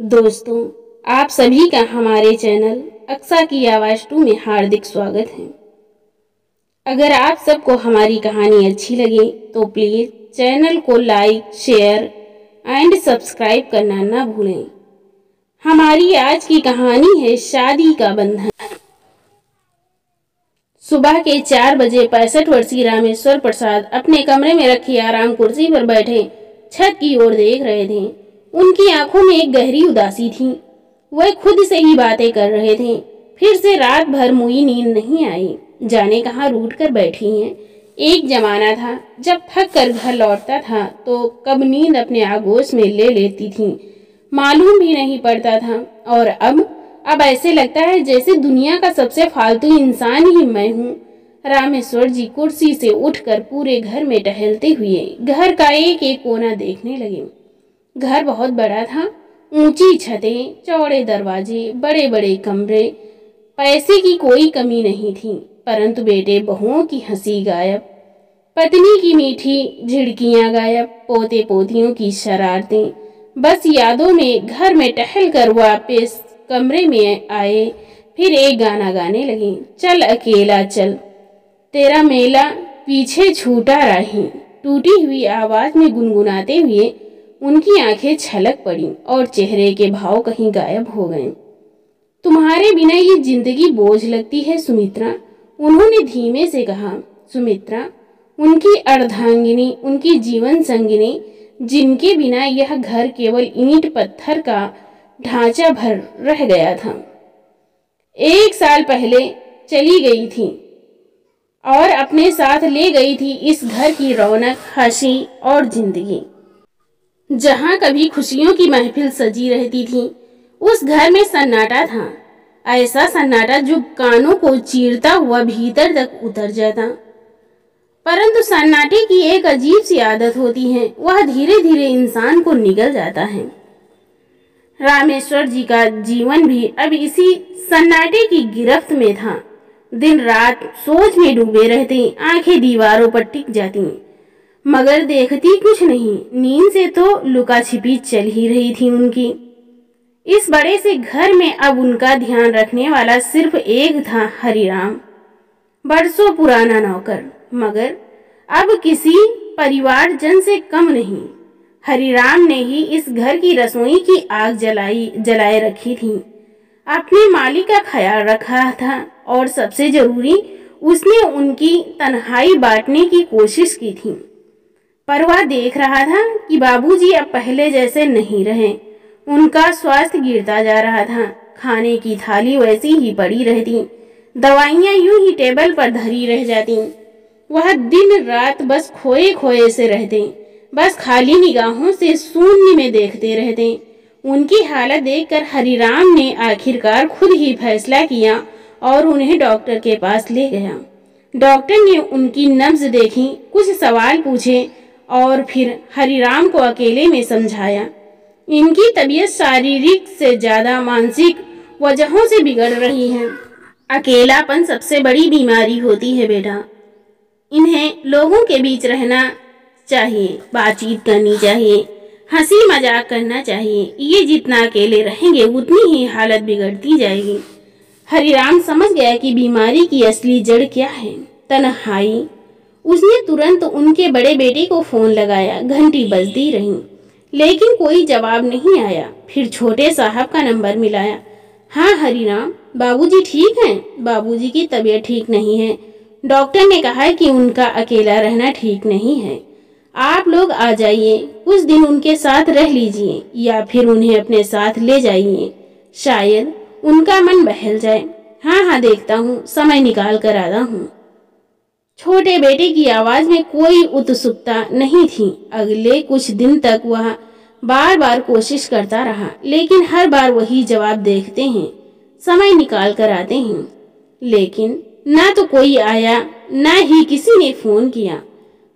दोस्तों, आप सभी का हमारे चैनल अक्सा की आवाज़ 2 में हार्दिक स्वागत है। अगर आप सबको हमारी कहानी अच्छी लगे तो प्लीज़ चैनल को लाइक, शेयर एंड सब्सक्राइब करना ना भूलें। हमारी आज की कहानी है शादी का बंधन। सुबह के 4 बजे 65 वर्षीय रामेश्वर प्रसाद अपने कमरे में रखी आराम कुर्सी पर बैठे छत की ओर देख रहे थे। उनकी आंखों में एक गहरी उदासी थी। वह खुद से ही बातें कर रहे थे। फिर से रात भर मुई नींद नहीं आई। जाने कहाँ रूठ कर बैठी हैं। एक जमाना था जब थक कर घर लौटता था तो कब नींद अपने आगोश में ले लेती थी, मालूम भी नहीं पड़ता था। और अब ऐसे लगता है जैसे दुनिया का सबसे फालतू इंसान ही मैं हूँ। रामेश्वर जी कुर्सी से उठकर पूरे घर में टहलते हुए घर का एक एक कोना देखने लगे। घर बहुत बड़ा था। ऊंची छतें, चौड़े दरवाजे, बड़े बड़े कमरे। पैसे की कोई कमी नहीं थी, परंतु बेटे बहुओं की हंसी गायब, पत्नी की मीठी झिड़कियां गायब, पोते पोतियों की शरारतें। बस यादों में घर में टहल कर वापस कमरे में आए। फिर एक गाना गाने लगे, चल अकेला चल तेरा मेला पीछे छूटा राही। टूटी हुई आवाज में गुनगुनाते हुए उनकी आंखें छलक पड़ी और चेहरे के भाव कहीं गायब हो गए। तुम्हारे बिना ये जिंदगी बोझ लगती है सुमित्रा, उन्होंने धीमे से कहा। सुमित्रा उनकी अर्धांगिनी, उनकी जीवन संगिनी, जिनके बिना यह घर केवल ईंट पत्थर का ढांचा भर रह गया था। 1 साल पहले चली गई थी और अपने साथ ले गई थी इस घर की रौनक, हंसी और जिंदगी। जहां कभी खुशियों की महफिल सजी रहती थी, उस घर में सन्नाटा था। ऐसा सन्नाटा जो कानों को चीरता हुआ भीतर तक उतर जाता। परंतु सन्नाटे की एक अजीब सी आदत होती है, वह धीरे धीरे इंसान को निगल जाता है। रामेश्वर जी का जीवन भी अब इसी सन्नाटे की गिरफ्त में था। दिन रात सोच में डूबे रहते, आंखें दीवारों पर टिक जाती, मगर देखती कुछ नहीं। नींद से तो लुका छिपी चल ही रही थी उनकी। इस बड़े से घर में अब उनका ध्यान रखने वाला सिर्फ एक था, हरिराम, बरसों पुराना नौकर, मगर अब किसी परिवारजन से कम नहीं। हरिराम ने ही इस घर की रसोई की आग जलाए रखी थी, अपने मालिक का ख्याल रखा था और सबसे जरूरी उसने उनकी तन्हाई बांटने की कोशिश की थी। पर वह देख रहा था कि बाबूजी अब पहले जैसे नहीं रहे। उनका स्वास्थ्य गिरता जा रहा था। खाने की थाली वैसी ही पड़ी रहती, दवाइयां यूं ही टेबल पर धरी रह जाती। वह दिन रात बस खोए खोए से रहते, बस खाली निगाहों से शून्य में देखते रहते। उनकी हालत देखकर हरिराम ने आखिरकार खुद ही फैसला किया और उन्हें डॉक्टर के पास ले गया। डॉक्टर ने उनकी नब्ज देखी, कुछ सवाल पूछे और फिर हरिराम को अकेले में समझाया। इनकी तबीयत शारीरिक से ज्यादा मानसिक वजहों से बिगड़ रही है। अकेलापन सबसे बड़ी बीमारी होती है बेटा। इन्हें लोगों के बीच रहना चाहिए, बातचीत करनी चाहिए, हंसी मजाक करना चाहिए। ये जितना अकेले रहेंगे उतनी ही हालत बिगड़ती जाएगी। हरिराम समझ गया कि बीमारी की असली जड़ क्या है, तन्हाई। उसने तुरंत उनके बड़े बेटे को फोन लगाया। घंटी बजती रही लेकिन कोई जवाब नहीं आया। फिर छोटे साहब का नंबर मिलाया। हाँ हरिराम, बाबूजी ठीक हैं? बाबूजी की तबीयत ठीक नहीं है। डॉक्टर ने कहा है कि उनका अकेला रहना ठीक नहीं है। आप लोग आ जाइए, कुछ दिन उनके साथ रह लीजिए या फिर उन्हें अपने साथ ले जाइए, शायद उनका मन बहल जाए। हाँ देखता हूँ, समय निकाल कर आता हूँ। छोटे बेटे की आवाज में कोई उत्सुकता नहीं थी। अगले कुछ दिन तक वह बार बार कोशिश करता रहा, लेकिन हर बार वही जवाब देखते हैं, समय निकाल कर आते हैं। लेकिन ना तो कोई आया, ना ही किसी ने फोन किया।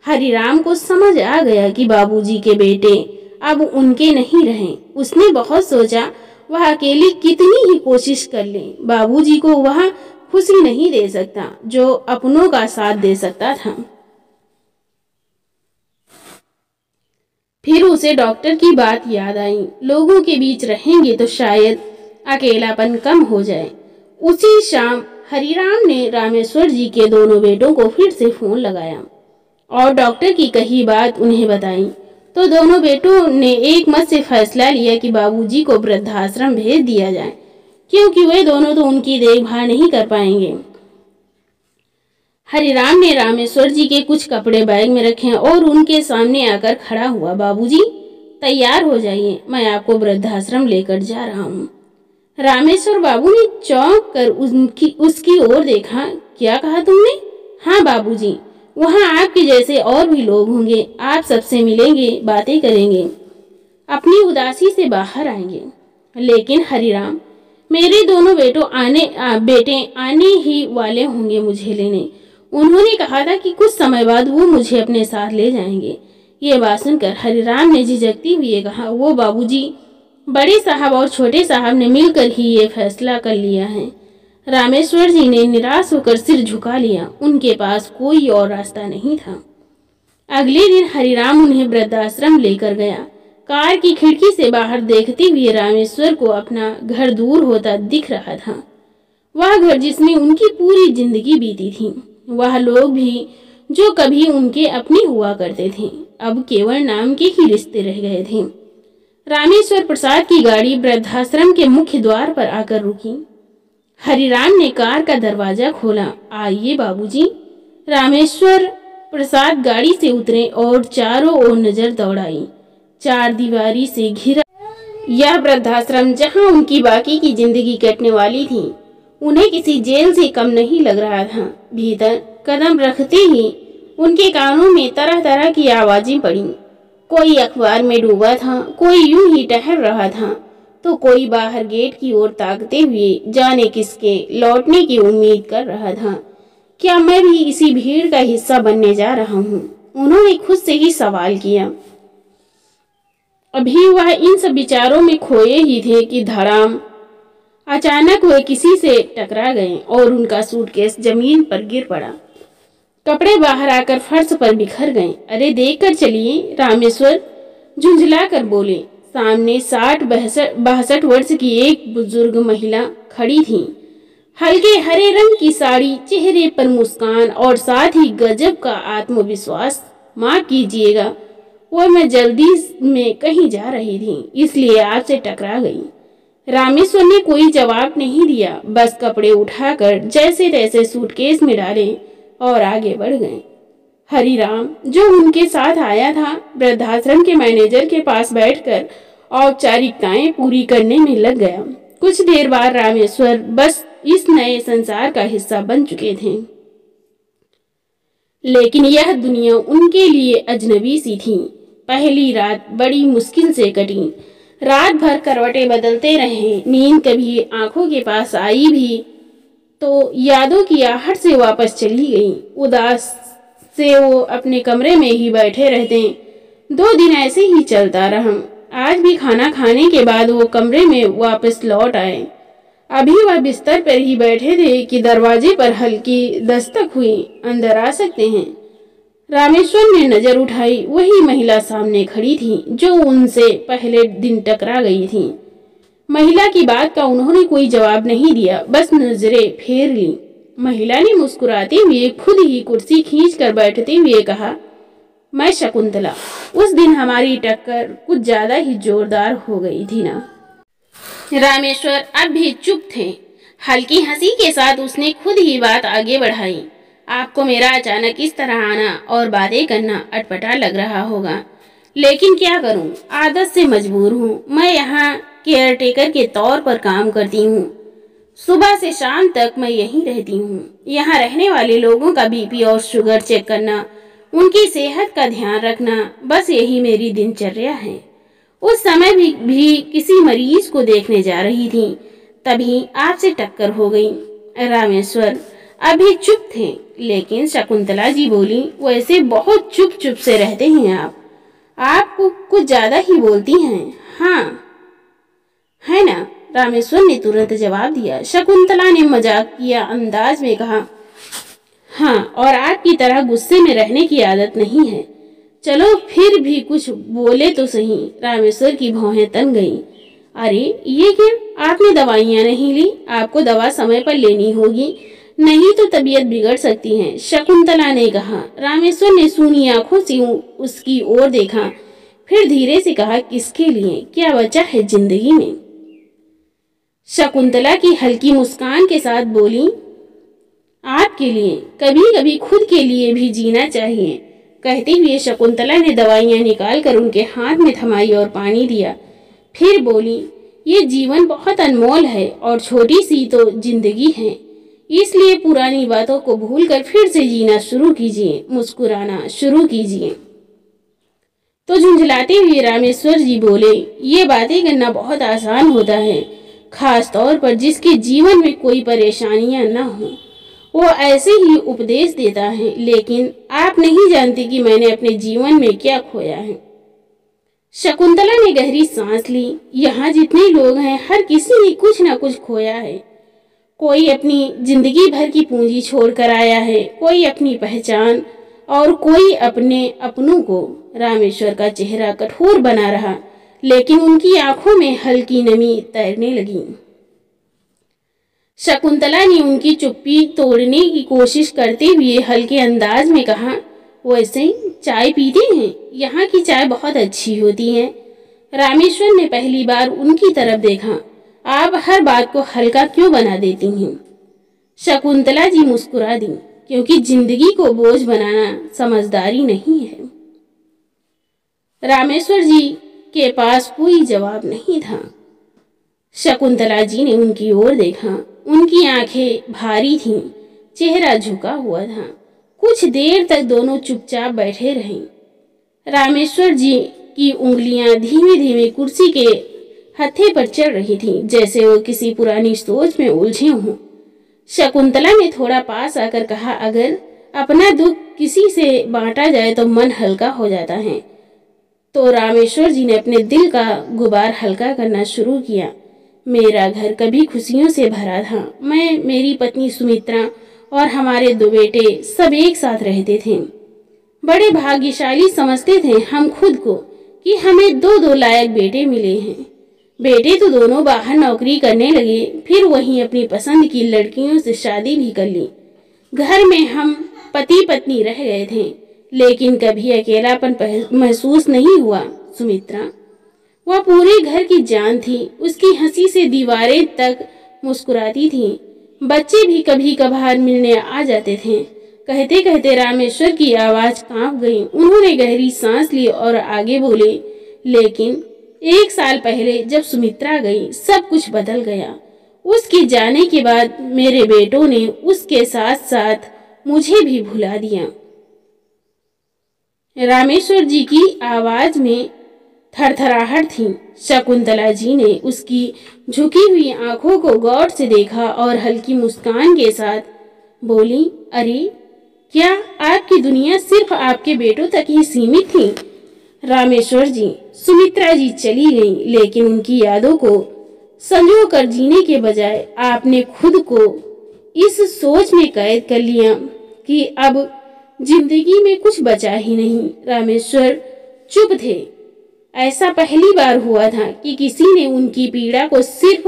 हरिराम को समझ आ गया कि बाबूजी के बेटे अब उनके नहीं रहे। उसने बहुत सोचा, वह अकेली कितनी ही कोशिश कर ले, बाबूजी को वह खुशी नहीं दे सकता जो अपनों का साथ दे सकता था। फिर उसे डॉक्टर की बात याद आई, लोगों के बीच रहेंगे तो शायद अकेलापन कम हो जाए। उसी शाम हरिराम ने रामेश्वर जी के दोनों बेटों को फिर से फोन लगाया और डॉक्टर की कही बात उन्हें बताई। तो दोनों बेटों ने एक मत से फैसला लिया कि बाबूजी को वृद्धाश्रम भेज दिया जाए, क्योंकि वे दोनों तो उनकी देखभाल नहीं कर पाएंगे। हरिराम ने रामेश्वर जी के कुछ कपड़े बैग में रखे और उनके सामने आकर खड़ा हुआ। बाबूजी, तैयार हो जाइए, मैं आपको वृद्धाश्रम लेकर जा रहा हूँ। रामेश्वर बाबू ने चौंक कर उसकी ओर देखा। क्या कहा तुमने? हाँ बाबूजी, वहाँ आपके जैसे और भी लोग होंगे, आप सबसे मिलेंगे, बातें करेंगे, अपनी उदासी से बाहर आएंगे। लेकिन हरिराम, मेरे दोनों बेटे आने ही वाले होंगे मुझे लेने। उन्होंने कहा था कि कुछ समय बाद वो मुझे अपने साथ ले जाएंगे। ये बात सुनकर हरिराम ने झिझकते हुए कहा, वो बाबूजी, बड़े साहब और छोटे साहब ने मिलकर ही ये फैसला कर लिया है। रामेश्वर जी ने निराश होकर सिर झुका लिया। उनके पास कोई और रास्ता नहीं था। अगले दिन हरिराम उन्हें वृद्धाश्रम लेकर गया। कार की खिड़की से बाहर देखते हुए रामेश्वर को अपना घर दूर होता दिख रहा था। वह घर जिसमें उनकी पूरी जिंदगी बीती थी, वह लोग भी जो कभी उनके अपने हुआ करते थे, अब केवल नाम के ही रिश्ते रह गए थे। रामेश्वर प्रसाद की गाड़ी वृद्धाश्रम के मुख्य द्वार पर आकर रुकी। हरिराम ने कार का दरवाजा खोला। आइए बाबूजी। रामेश्वर प्रसाद गाड़ी से उतरे और चारों ओर नजर दौड़ाई। चार दीवारी से घिरा यह वृद्धाश्रम, जहां उनकी बाकी की जिंदगी कटने वाली थी, उन्हें किसी जेल से कम नहीं लग रहा था। भीतर कदम रखते ही उनके कानों में तरह तरह की आवाजें पड़ी। कोई अखबार में डूबा था, कोई यूं ही टहल रहा था, तो कोई बाहर गेट की ओर ताकते हुए जाने किसके लौटने की उम्मीद कर रहा था। क्या मैं भी इसी भीड़ का हिस्सा बनने जा रहा हूँ? उन्होंने खुद से ही सवाल किया। अभी वह इन सब विचारों में खोए ही थे कि धड़ाम अचानक वे किसी से टकरा गए और उनका सूटकेस जमीन पर गिर पड़ा। कपड़े बाहर आकर फर्श पर बिखर गए। अरे देख कर चलिए, रामेश्वर झुंझला कर बोले। सामने 60-62 वर्ष की एक बुजुर्ग महिला खड़ी थी। हल्के हरे रंग की साड़ी, चेहरे पर मुस्कान और साथ ही गजब का आत्मविश्वास। माफ कीजिएगा, वो मैं जल्दी में कहीं जा रही थी, इसलिए आपसे टकरा गई। रामेश्वर ने कोई जवाब नहीं दिया, बस कपड़े उठाकर जैसे तैसे सूटकेस में डाले और आगे बढ़ गए। हरिराम, जो उनके साथ आया था, वृद्धाश्रम के मैनेजर के पास बैठकर औपचारिकताएं पूरी करने में लग गया। कुछ देर बाद रामेश्वर बस इस नए संसार का हिस्सा बन चुके थे, लेकिन यह दुनिया उनके लिए अजनबी सी थी। पहली रात बड़ी मुश्किल से कटी। रात भर करवटें बदलते रहे। नींद कभी आंखों के पास आई भी तो यादों की आहट से वापस चली गई। उदास से वो अपने कमरे में ही बैठे रहते। 2 दिन ऐसे ही चलता रहा। आज भी खाना खाने के बाद वो कमरे में वापस लौट आए। अभी वह बिस्तर पर ही बैठे थे कि दरवाजे पर हल्की दस्तक हुई। अंदर आ सकते हैं? रामेश्वर ने नजर उठाई। वही महिला सामने खड़ी थी जो उनसे पहले दिन टकरा गई थी। महिला की बात का उन्होंने कोई जवाब नहीं दिया, बस नजरें फेर ली। महिला ने मुस्कुराते हुए खुद ही कुर्सी खींचकर बैठते हुए कहा, मैं शकुंतला। उस दिन हमारी टक्कर कुछ ज्यादा ही जोरदार हो गई थी ना। रामेश्वर अब भी चुप थे। हल्की हंसी के साथ उसने खुद ही बात आगे बढ़ाई। आपको मेरा अचानक इस तरह आना और बातें करना अटपटा लग रहा होगा, लेकिन क्या करूं, आदत से मजबूर हूं। मैं यहाँ केयरटेकर के तौर पर काम करती हूँ। सुबह से शाम तक मैं यहीं रहती हूँ। यहाँ रहने वाले लोगों का बीपी और शुगर चेक करना, उनकी सेहत का ध्यान रखना, बस यही मेरी दिनचर्या है। उस समय भी किसी मरीज को देखने जा रही थी, तभी आपसे टक्कर हो गई। रामेश्वर अभी चुप थे, लेकिन शकुंतला जी बोली, वैसे बहुत चुप से रहते हैं आप कुछ ज्यादा ही बोलती हैं। हाँ है ना, रामेश्वर ने तुरंत जवाब दिया। शकुंतला ने मजाकिया अंदाज में कहा, हाँ, और आपकी तरह गुस्से में रहने की आदत नहीं है। चलो फिर भी कुछ बोले तो सही। रामेश्वर की भौहें तन गईं। अरे ये क्या, आपने दवाइयाँ नहीं ली? आपको दवा समय पर लेनी होगी, नहीं तो तबीयत बिगड़ सकती है, शकुंतला ने कहा। रामेश्वर ने सूनी आंखों से उसकी ओर देखा, फिर धीरे से कहा, किसके लिए? क्या बचा है जिंदगी में? शकुंतला की हल्की मुस्कान के साथ बोली, आपके लिए। कभी कभी खुद के लिए भी जीना चाहिए। कहते हुए शकुंतला ने दवाइयाँ निकालकर उनके हाथ में थमाई और पानी दिया। फिर बोली, ये जीवन बहुत अनमोल है और छोटी सी तो जिंदगी है, इसलिए पुरानी बातों को भूलकर फिर से जीना शुरू कीजिए, मुस्कुराना शुरू कीजिए। तो झुंझलाते हुए रामेश्वर जी बोले, ये बातें करना बहुत आसान होता है, खास तौर पर जिसके जीवन में कोई परेशानियां न हो, वो ऐसे ही उपदेश देता है। लेकिन आप नहीं जानते कि मैंने अपने जीवन में क्या खोया है। शकुंतला ने गहरी सांस ली। यहाँ जितने लोग हैं, हर किसी ने कुछ ना कुछ खोया है। कोई अपनी जिंदगी भर की पूंजी छोड़कर आया है, कोई अपनी पहचान और कोई अपने अपनों को। रामेश्वर का चेहरा कठोर बना रहा, लेकिन उनकी आंखों में हल्की नमी तैरने लगी। शकुंतला ने उनकी चुप्पी तोड़ने की कोशिश करते हुए हल्के अंदाज में कहा, वैसे चाय पीते हैं? यहाँ की चाय बहुत अच्छी होती है। रामेश्वर ने पहली बार उनकी तरफ देखा। आप हर बात को हल्का क्यों बना देती हैं? शकुंतला जी मुस्कुरा दी, क्योंकि जिंदगी को बोझ बनाना समझदारी नहीं है। रामेश्वर जी के पास कोई जवाब नहीं था। शकुंतला जी ने उनकी ओर देखा। उनकी आंखें भारी थीं, चेहरा झुका हुआ था। कुछ देर तक दोनों चुपचाप बैठे रहे। रामेश्वर जी की उंगलियां धीमे धीमे कुर्सी के हत्थे पर चढ़ रही थीं, जैसे वो किसी पुरानी सोच में उलझे हों। शकुंतला ने थोड़ा पास आकर कहा, अगर अपना दुख किसी से बांटा जाए तो मन हल्का हो जाता है। तो रामेश्वर जी ने अपने दिल का गुबार हल्का करना शुरू किया। मेरा घर कभी खुशियों से भरा था। मैं, मेरी पत्नी सुमित्रा और हमारे 2 बेटे सब एक साथ रहते थे। बड़े भाग्यशाली समझते थे हम खुद को कि हमें 2 लायक बेटे मिले हैं। बेटे तो दोनों बाहर नौकरी करने लगे, फिर वहीं अपनी पसंद की लड़कियों से शादी भी कर ली। घर में हम पति पत्नी रह गए थे, लेकिन कभी अकेलापन महसूस नहीं हुआ। सुमित्रा, वह पूरे घर की जान थी। उसकी हंसी से दीवारें तक मुस्कुराती थीं। बच्चे भी कभी कभार मिलने आ जाते थे। कहते कहते रामेश्वर की आवाज कांप गई। उन्होंने गहरी सांस ली और आगे बोले, लेकिन 1 साल पहले जब सुमित्रा गई, सब कुछ बदल गया। उसके जाने के बाद मेरे बेटों ने उसके साथ साथ मुझे भी भुला दिया। रामेश्वर जी की आवाज में थरथराहट थी। शकुंतला जी ने उसकी झुकी हुई आंखों को गौर से देखा और हल्की मुस्कान के साथ बोली, अरे क्या आपकी दुनिया सिर्फ आपके बेटों तक ही सीमित थी? रामेश्वर जी, सुमित्रा जी चली गईं, लेकिन उनकी यादों को संजो कर जीने के बजाय आपने खुद को इस सोच में कैद कर लिया कि अब जिंदगी में कुछ बचा ही नहीं। रामेश्वर चुप थे। ऐसा पहली बार हुआ था कि किसी ने उनकी पीड़ा को सिर्फ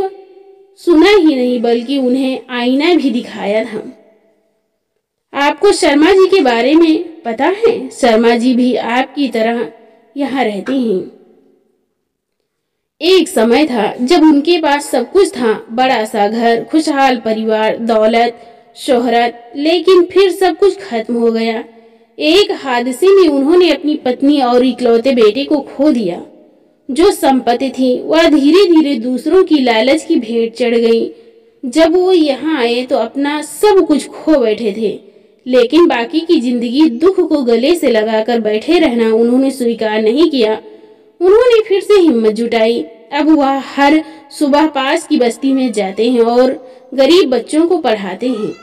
सुना ही नहीं, बल्कि उन्हें आईना भी दिखाया था। आपको शर्मा जी के बारे में पता है? शर्मा जी भी आपकी तरह यहाँ रहते हैं। एक समय था जब उनके पास सब कुछ था, बड़ा सा घर, खुशहाल परिवार, दौलत, शोहरत, लेकिन फिर सब कुछ खत्म हो गया। एक हादसे में उन्होंने अपनी पत्नी और इकलौते बेटे को खो दिया। जो संपत्ति थी वह धीरे धीरे दूसरों की लालच की भेंट चढ़ गई। जब वो यहाँ आए तो अपना सब कुछ खो बैठे थे, लेकिन बाकी की जिंदगी दुख को गले से लगाकर बैठे रहना उन्होंने स्वीकार नहीं किया। उन्होंने फिर से हिम्मत जुटाई। अब वह हर सुबह पास की बस्ती में जाते हैं और गरीब बच्चों को पढ़ाते हैं।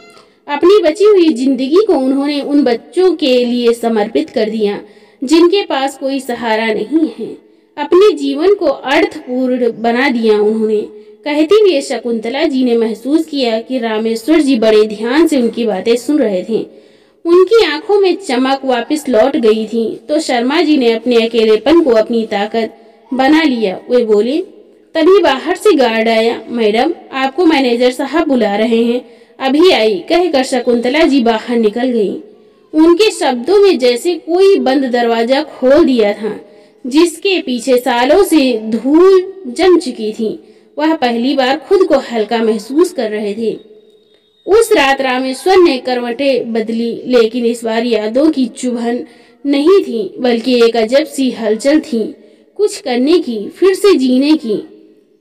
अपनी बची हुई जिंदगी को उन्होंने उन बच्चों के लिए समर्पित कर दिया जिनके पास कोई सहारा नहीं है। अपने जीवन को अर्थपूर्ण बना दिया उन्होंने। कहती हुए शकुंतला जी ने महसूस किया कि रामेश्वर जी बड़े ध्यान से उनकी बातें सुन रहे थे। उनकी आंखों में चमक वापस लौट गई थी तो शर्मा जी ने अपने अकेलेपन को अपनी ताकत बना लिया। वे बोले। तभी बाहर से गार्ड आया। मैडम, आपको मैनेजर साहब बुला रहे हैं, अभी आई, कहकर शकुंतला जी बाहर निकल गई। उनके शब्दों में जैसे कोई बंद दरवाजा खोल दिया था जिसके पीछे सालों से धूल जम चुकी थी। वह पहली बार खुद को हल्का महसूस कर रहे थे। उस रात रामेश्वर ने करवटें बदली, लेकिन इस बार यादों की चुभन नहीं थी बल्कि एक अजब सी हलचल थी, कुछ करने की, फिर से जीने की।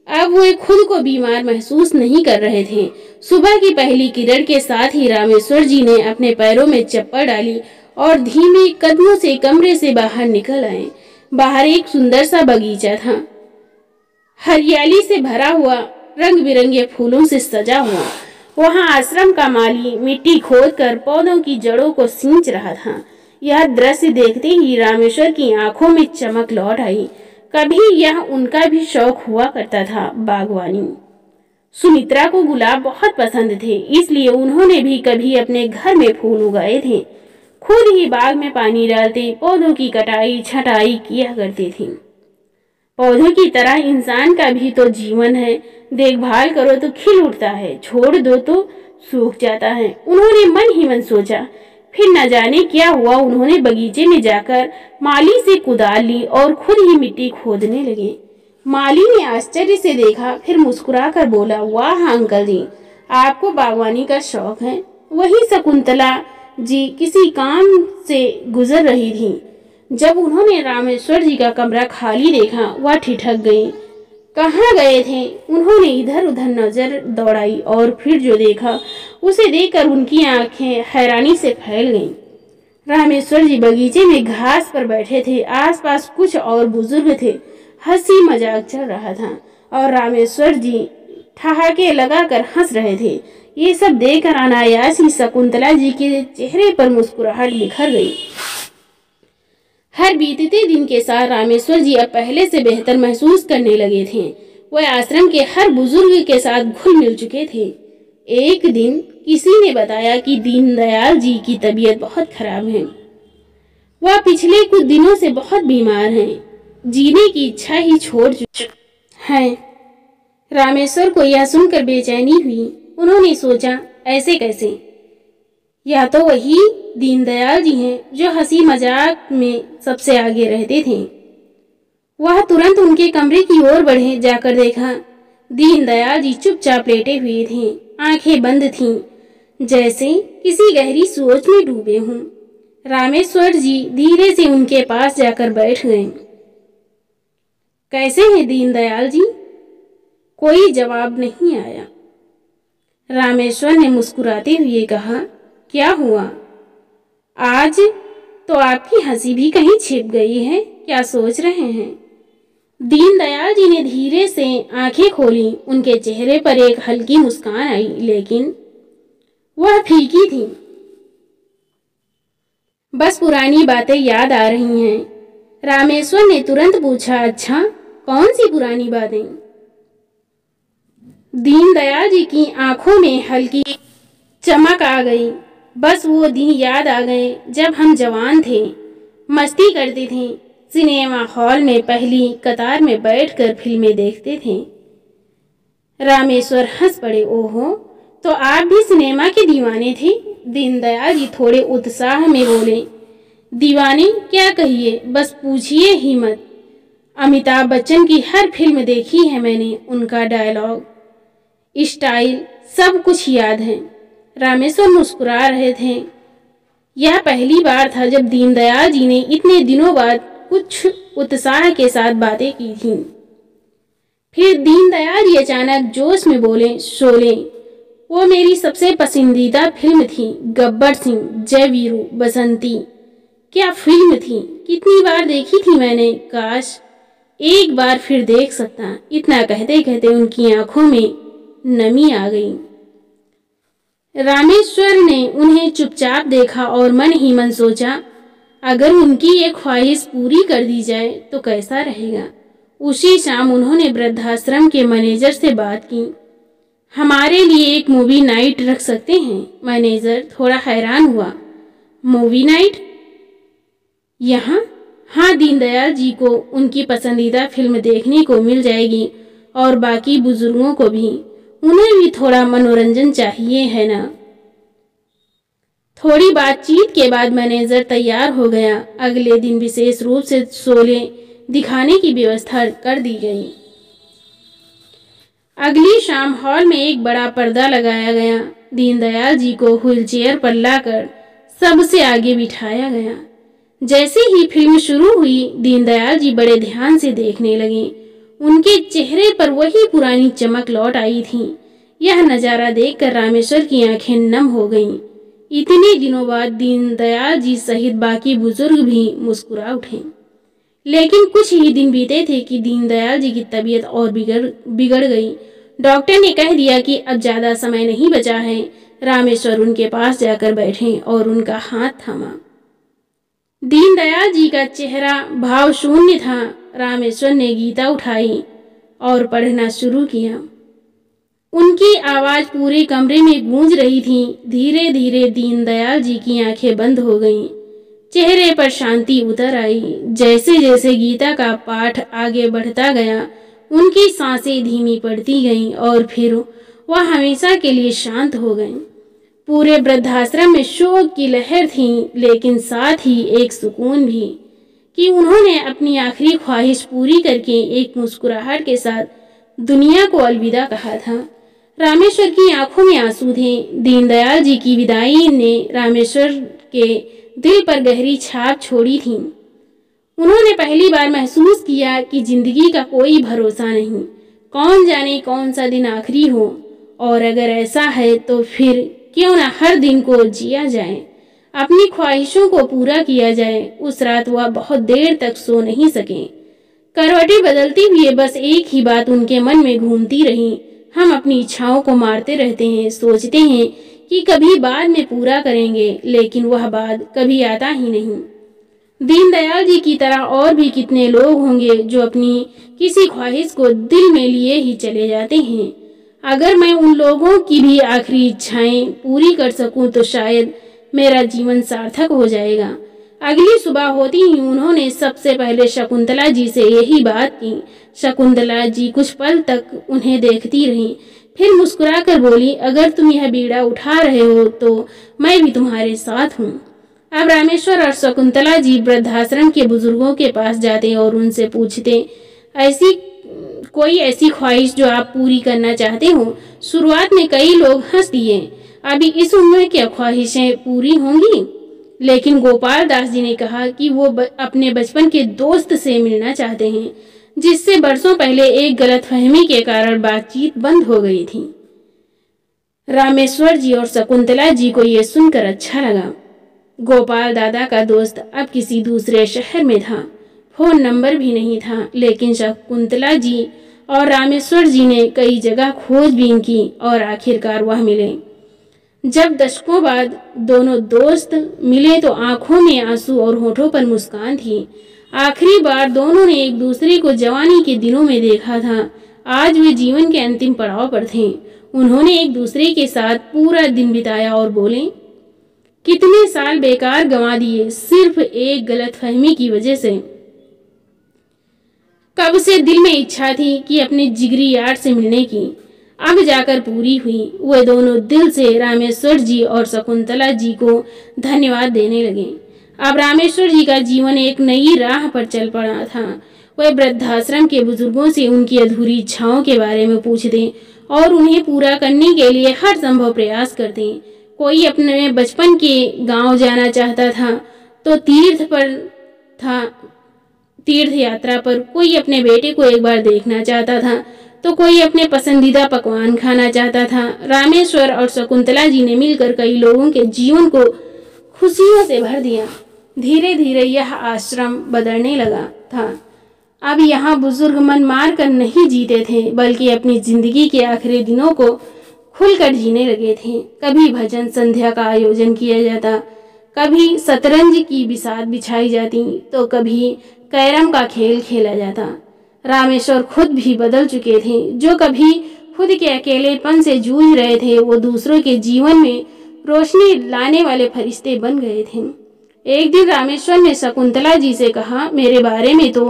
अब वे खुद को बीमार महसूस नहीं कर रहे थे। सुबह की पहली किरण के साथ ही रामेश्वर जी ने अपने पैरों में चप्पल डाली और धीमे कदमों से कमरे से बाहर निकल आए। बाहर एक सुंदर सा बगीचा था, हरियाली से भरा हुआ, रंग बिरंगे फूलों से सजा हुआ। वहां आश्रम का माली मिट्टी खोदकर पौधों की जड़ों को सींच रहा था। यह दृश्य देखते ही रामेश्वर की आंखों में चमक लौट आई। कभी यह उनका भी शौक हुआ करता था, बागवानी। सुमित्रा को गुलाब बहुत पसंद थे, इसलिए उन्होंने भी कभी अपने घर में फूल उगाए थे। खुद ही बाग में पानी डालते, पौधों की कटाई छटाई किया करती थी। पौधों की तरह इंसान का भी तो जीवन है, देखभाल करो तो खिल उठता है, छोड़ दो तो सूख जाता है। उन्होंने मन ही मन सोचा। फिर न जाने क्या हुआ, उन्होंने बगीचे में जाकर माली से कुदाल ली और खुद ही मिट्टी खोदने लगे। माली ने आश्चर्य से देखा, फिर मुस्कुराकर बोला, वाह अंकल जी, आपको बागवानी का शौक है। वही शकुंतला जी किसी काम से गुजर रही थी। जब उन्होंने रामेश्वर जी का कमरा खाली देखा, वह ठिठक गई। कहाँ गए थे? उन्होंने इधर उधर नजर दौड़ाई और फिर जो देखा उसे देखकर उनकी आंखें हैरानी से फैल गईं। रामेश्वर जी बगीचे में घास पर बैठे थे। आसपास कुछ और बुजुर्ग थे। हंसी मजाक चल रहा था और रामेश्वर जी ठहाके लगाकर हंस रहे थे। ये सब देखकर अनायास ही शकुंतला जी के चेहरे पर मुस्कुराहट बिखर गई। हर बीतते दिन के साथ रामेश्वर जी अब पहले से बेहतर महसूस करने लगे थे। वह आश्रम के हर बुजुर्ग के साथ घुल मिल चुके थे। एक दिन किसी ने बताया कि दीनदयाल जी की तबीयत बहुत खराब है। वह पिछले कुछ दिनों से बहुत बीमार हैं, जीने की इच्छा ही छोड़ चुके हैं। रामेश्वर को यह सुनकर बेचैनी हुई। उन्होंने सोचा, ऐसे कैसे? या तो वही दीनदयाल जी हैं जो हंसी मजाक में सबसे आगे रहते थे। वह तुरंत उनके कमरे की ओर बढ़े। जाकर देखा, दीनदयाल जी चुपचाप लेटे हुए थे, आंखें बंद थीं, जैसे किसी गहरी सोच में डूबे हों। रामेश्वर जी धीरे से उनके पास जाकर बैठ गए। कैसे हैं दीनदयाल जी? कोई जवाब नहीं आया। रामेश्वर ने मुस्कुराते हुए कहा, क्या हुआ? आज तो आपकी हंसी भी कहीं छिप गई है, क्या सोच रहे हैं? दीनदयाल जी ने धीरे से आंखें खोली। उनके चेहरे पर एक हल्की मुस्कान आई, लेकिन वह फीकी थी। बस पुरानी बातें याद आ रही हैं। रामेश्वर ने तुरंत पूछा, अच्छा, कौन सी पुरानी बातें? दीनदयाल जी की आंखों में हल्की चमक आ गई। बस वो दिन याद आ गए जब हम जवान थे, मस्ती करते थे, सिनेमा हॉल में पहली कतार में बैठकर फिल्में देखते थे। रामेश्वर हंस पड़े। ओहो, तो आप भी सिनेमा के दीवाने थे? दीनदयाल जी थोड़े उत्साह में बोले। दीवाने क्या कहिए, बस पूछिए ही मत। अमिताभ बच्चन की हर फिल्म देखी है मैंने, उनका डायलॉग, स्टाइल, सब कुछ याद है। रामेश्वर मुस्कुरा रहे थे। यह पहली बार था जब दीनदयाल जी ने इतने दिनों बाद कुछ उत्साह के साथ बातें की थीं। फिर दीनदयाल जी अचानक जोश में बोले, शोले, वो मेरी सबसे पसंदीदा फिल्म थी। गब्बर सिंह, जय वीरू, बसंती, क्या फिल्म थी! कितनी बार देखी थी मैंने, काश एक बार फिर देख सकता। इतना कहते कहते उनकी आंखों में नमी आ गई। रामेश्वर ने उन्हें चुपचाप देखा और मन ही मन सोचा, अगर उनकी ये ख्वाहिश पूरी कर दी जाए तो कैसा रहेगा। उसी शाम उन्होंने वृद्धाश्रम के मैनेजर से बात की। हमारे लिए एक मूवी नाइट रख सकते हैं? मैनेजर थोड़ा हैरान हुआ। मूवी नाइट यहाँ? हाँ, दीनदयाल जी को उनकी पसंदीदा फिल्म देखने को मिल जाएगी और बाकी बुजुर्गों को भी। उन्हें भी थोड़ा मनोरंजन चाहिए, है ना? थोड़ी बातचीत के बाद मैनेजर तैयार हो गया। अगले दिन विशेष रूप से शोले दिखाने की व्यवस्था कर दी गई। अगली शाम हॉल में एक बड़ा पर्दा लगाया गया। दीनदयाल जी को व्हीलचेयर पर लाकर सबसे आगे बिठाया गया। जैसे ही फिल्म शुरू हुई, दीनदयाल जी बड़े ध्यान से देखने लगे। उनके चेहरे पर वही पुरानी चमक लौट आई थी। यह नज़ारा देखकर रामेश्वर की आंखें नम हो गईं। इतने दिनों बाद दीनदयाल जी सहित बाकी बुजुर्ग भी मुस्कुरा उठे। लेकिन कुछ ही दिन बीते थे कि दीनदयाल जी की तबीयत और बिगड़ गई। डॉक्टर ने कह दिया कि अब ज़्यादा समय नहीं बचा है। रामेश्वर उनके पास जाकर बैठे और उनका हाथ थामा। दीनदयाल जी का चेहरा भाव शून्य था। रामेश्वर ने गीता उठाई और पढ़ना शुरू किया। उनकी आवाज़ पूरे कमरे में गूंज रही थी। धीरे धीरे दीनदयाल जी की आंखें बंद हो गईं। चेहरे पर शांति उतर आई। जैसे जैसे गीता का पाठ आगे बढ़ता गया, उनकी सांसें धीमी पड़ती गईं और फिर वह हमेशा के लिए शांत हो गए। पूरे वृद्धाश्रम में शोक की लहर थी, लेकिन साथ ही एक सुकून भी कि उन्होंने अपनी आखिरी ख्वाहिश पूरी करके एक मुस्कुराहट के साथ दुनिया को अलविदा कहा था। रामेश्वर की आंखों में आंसू थे। दीनदयाल जी की विदाई ने रामेश्वर के दिल पर गहरी छाप छोड़ी थी। उन्होंने पहली बार महसूस किया कि जिंदगी का कोई भरोसा नहीं। कौन जाने कौन सा दिन आखिरी हो, और अगर ऐसा है तो फिर क्यों ना हर दिन को जिया जाए, अपनी ख्वाहिशों को पूरा किया जाए। उस रात वह बहुत देर तक सो नहीं सके। करवटें बदलते हुए बस एक ही बात उनके मन में घूमती रही। हम अपनी इच्छाओं को मारते रहते हैं, सोचते हैं कि कभी बाद में पूरा करेंगे, लेकिन वह बाद कभी आता ही नहीं। दीनदयाल जी की तरह और भी कितने लोग होंगे जो अपनी किसी ख्वाहिश को दिल में लिए ही चले जाते हैं। अगर मैं उन लोगों की भी आखिरी इच्छाएं पूरी कर सकूं तो शायद मेरा जीवन सार्थक हो जाएगा। अगली सुबह होती ही उन्होंने सबसे पहले शकुंतला जी से यही बात की। शकुंतला जी कुछ पल तक उन्हें देखती रहीं, फिर मुस्कुराकर बोली, अगर तुम यह बीड़ा उठा रहे हो तो मैं भी तुम्हारे साथ हूँ। अब रामेश्वर और शकुंतला जी वृद्धाश्रम के बुजुर्गों के पास जाते और उनसे पूछते, कोई ऐसी ख्वाहिश जो आप पूरी करना चाहते हो। शुरुआत में कई लोग हंस दिए। अभी इस उम्र में क्या ख्वाहिशें पूरी होंगी? लेकिन गोपाल दास जी ने कहा कि वो अपने बचपन के दोस्त से मिलना चाहते हैं, जिससे बरसों पहले एक गलतफहमी के कारण बातचीत बंद हो गई थी। रामेश्वर जी और शकुंतला जी को ये सुनकर अच्छा लगा। गोपाल दादा का दोस्त अब किसी दूसरे शहर में था, फोन नंबर भी नहीं था, लेकिन शकुंतला जी और रामेश्वर जी ने कई जगह खोजबीन की और आखिरकार वह मिले। जब दशकों बाद दोनों दोस्त मिले तो आंखों में आंसू और होठों पर मुस्कान थी। आखिरी बार दोनों ने एक दूसरे को जवानी के दिनों में देखा था। आज वे जीवन के अंतिम पड़ाव पर थे। उन्होंने एक दूसरे के साथ पूरा दिन बिताया और बोले, कितने साल बेकार गंवा दिए सिर्फ एक गलतफहमी की वजह से। कब से दिल में इच्छा थी कि अपने जिगरी यार से मिलने की, अब जाकर पूरी हुई। वे दोनों दिल से रामेश्वर जी और शकुंतला जी को धन्यवाद देने लगे। अब रामेश्वर जी का जीवन एक नई राह पर चल पड़ा था। वे वृद्धाश्रम के बुजुर्गों से उनकी अधूरी इच्छाओं के बारे में पूछते और उन्हें पूरा करने के लिए हर संभव प्रयास करते। कोई अपने बचपन के गांव जाना चाहता था तो तीर्थ यात्रा पर, कोई अपने बेटे को एक बार देखना चाहता था तो कोई अपने पसंदीदा पकवान खाना चाहता था। रामेश्वर और शकुंतला जी ने मिलकर कई लोगों के जीवन को खुशियों से भर दिया। धीरे धीरे यह आश्रम बदलने लगा था। अब यहाँ बुजुर्ग मन मार कर नहीं जीते थे, बल्कि अपनी जिंदगी के आखिरी दिनों को खुलकर जीने लगे थे। कभी भजन संध्या का आयोजन किया जाता, कभी शतरंज की बिसात बिछाई जाती, तो कभी कैरम का खेल खेला जाता। रामेश्वर खुद भी बदल चुके थे। जो कभी खुद के अकेलेपन से जूझ रहे थे, वो दूसरों के जीवन में रोशनी लाने वाले फरिश्ते बन गए थे। एक दिन रामेश्वर ने शकुंतला जी से कहा, मेरे बारे में तो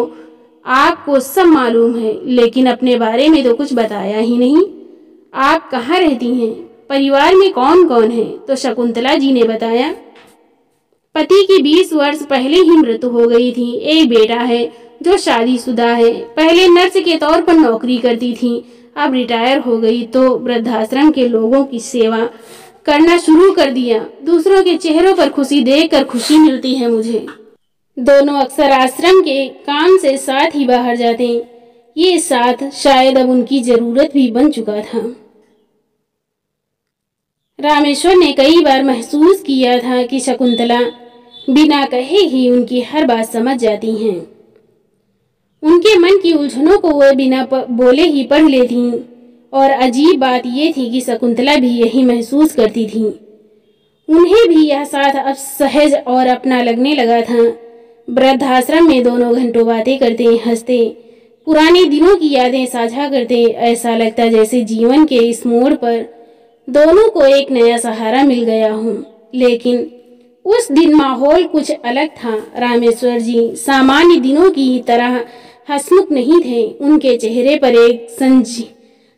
आपको सब मालूम है, लेकिन अपने बारे में तो कुछ बताया ही नहीं। आप कहाँ रहती हैं? परिवार में कौन कौन है? तो शकुंतला जी ने बताया, पति की 20 वर्ष पहले ही मृत्यु हो गई थी। एक बेटा है जो शादीशुदा है। पहले नर्स के तौर पर नौकरी करती थी, अब रिटायर हो गई तो वृद्धाश्रम के लोगों की सेवा करना शुरू कर दिया। दूसरों के चेहरों पर खुशी देखकर खुशी मिलती है मुझे। दोनों अक्सर आश्रम के काम से साथ ही बाहर जाते। ये साथ शायद अब उनकी जरूरत भी बन चुका था। रामेश्वर ने कई बार महसूस किया था कि शकुंतला बिना कहे ही उनकी हर बात समझ जाती हैं। उनके मन की उलझनों को वह बिना बोले ही पढ़ लेती। और अजीब बात यह थी कि शकुंतला भी यही महसूस करती थी। उन्हें भी यह साथ अब सहज और अपना लगने लगा था। वृद्धाश्रम में दोनों घंटों बातें करते, हंसते, पुराने दिनों की यादें साझा करते। ऐसा लगता जैसे जीवन के इस मोड़ पर दोनों को एक नया सहारा मिल गया हो। लेकिन उस दिन माहौल कुछ अलग था। रामेश्वर जी सामान्य दिनों की तरह हंसमुख नहीं थे। उनके चेहरे पर एक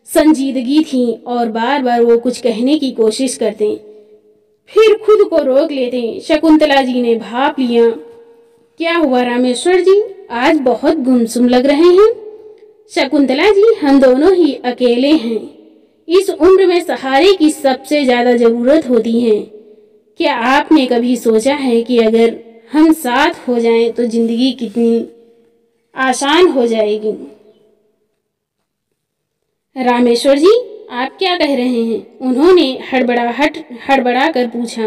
संजीदगी थी और बार बार वो कुछ कहने की कोशिश करते, फिर खुद को रोक लेते। शकुंतला जी ने भाप लिया, क्या हुआ रामेश्वर जी, आज बहुत गुमसुम लग रहे हैं? शकुंतला जी, हम दोनों ही अकेले हैं। इस उम्र में सहारे की सबसे ज्यादा जरूरत होती है। क्या आपने कभी सोचा है कि अगर हम साथ हो जाएं तो जिंदगी कितनी आसान हो जाएगी? रामेश्वर जी, आप क्या कह रहे हैं? उन्होंने हड़बड़ा कर पूछा।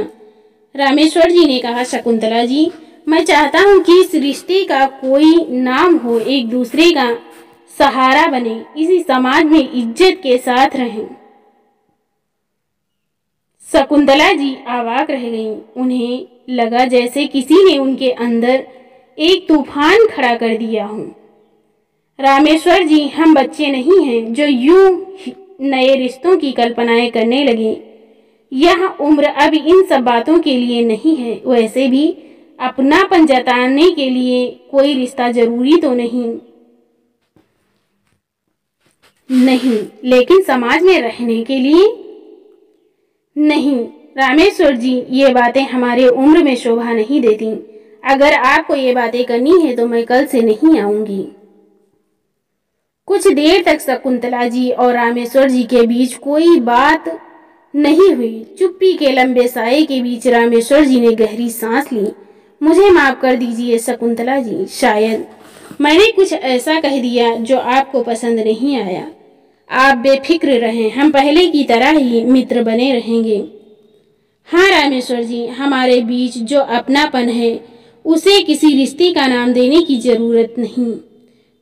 रामेश्वर जी ने कहा, शकुंतला जी, मैं चाहता हूं कि इस रिश्ते का कोई नाम हो, एक दूसरे का सहारा बने, इसी समाज में इज्जत के साथ रहें। शकुंतला जी अवाक रह गईं। उन्हें लगा जैसे किसी ने उनके अंदर एक तूफान खड़ा कर दिया हो। रामेश्वर जी, हम बच्चे नहीं हैं जो यूं नए रिश्तों की कल्पनाएं करने लगे। यह उम्र अब इन सब बातों के लिए नहीं है। वैसे भी अपनापन जताने के लिए कोई रिश्ता जरूरी तो नहीं, लेकिन समाज में रहने के लिए नहीं। रामेश्वर जी, ये बातें हमारे उम्र में शोभा नहीं देती। अगर आपको ये बातें करनी है तो मैं कल से नहीं आऊंगी। कुछ देर तक शकुंतला जी और रामेश्वर जी के बीच कोई बात नहीं हुई। चुप्पी के लंबे साये के बीच रामेश्वर जी ने गहरी सांस ली। मुझे माफ कर दीजिए शकुंतला जी, शायद मैंने कुछ ऐसा कह दिया जो आपको पसंद नहीं आया। आप बेफिक्र रहें, हम पहले की तरह ही मित्र बने रहेंगे। हाँ रामेश्वर जी, हमारे बीच जो अपनापन है उसे किसी रिश्ते का नाम देने की जरूरत नहीं।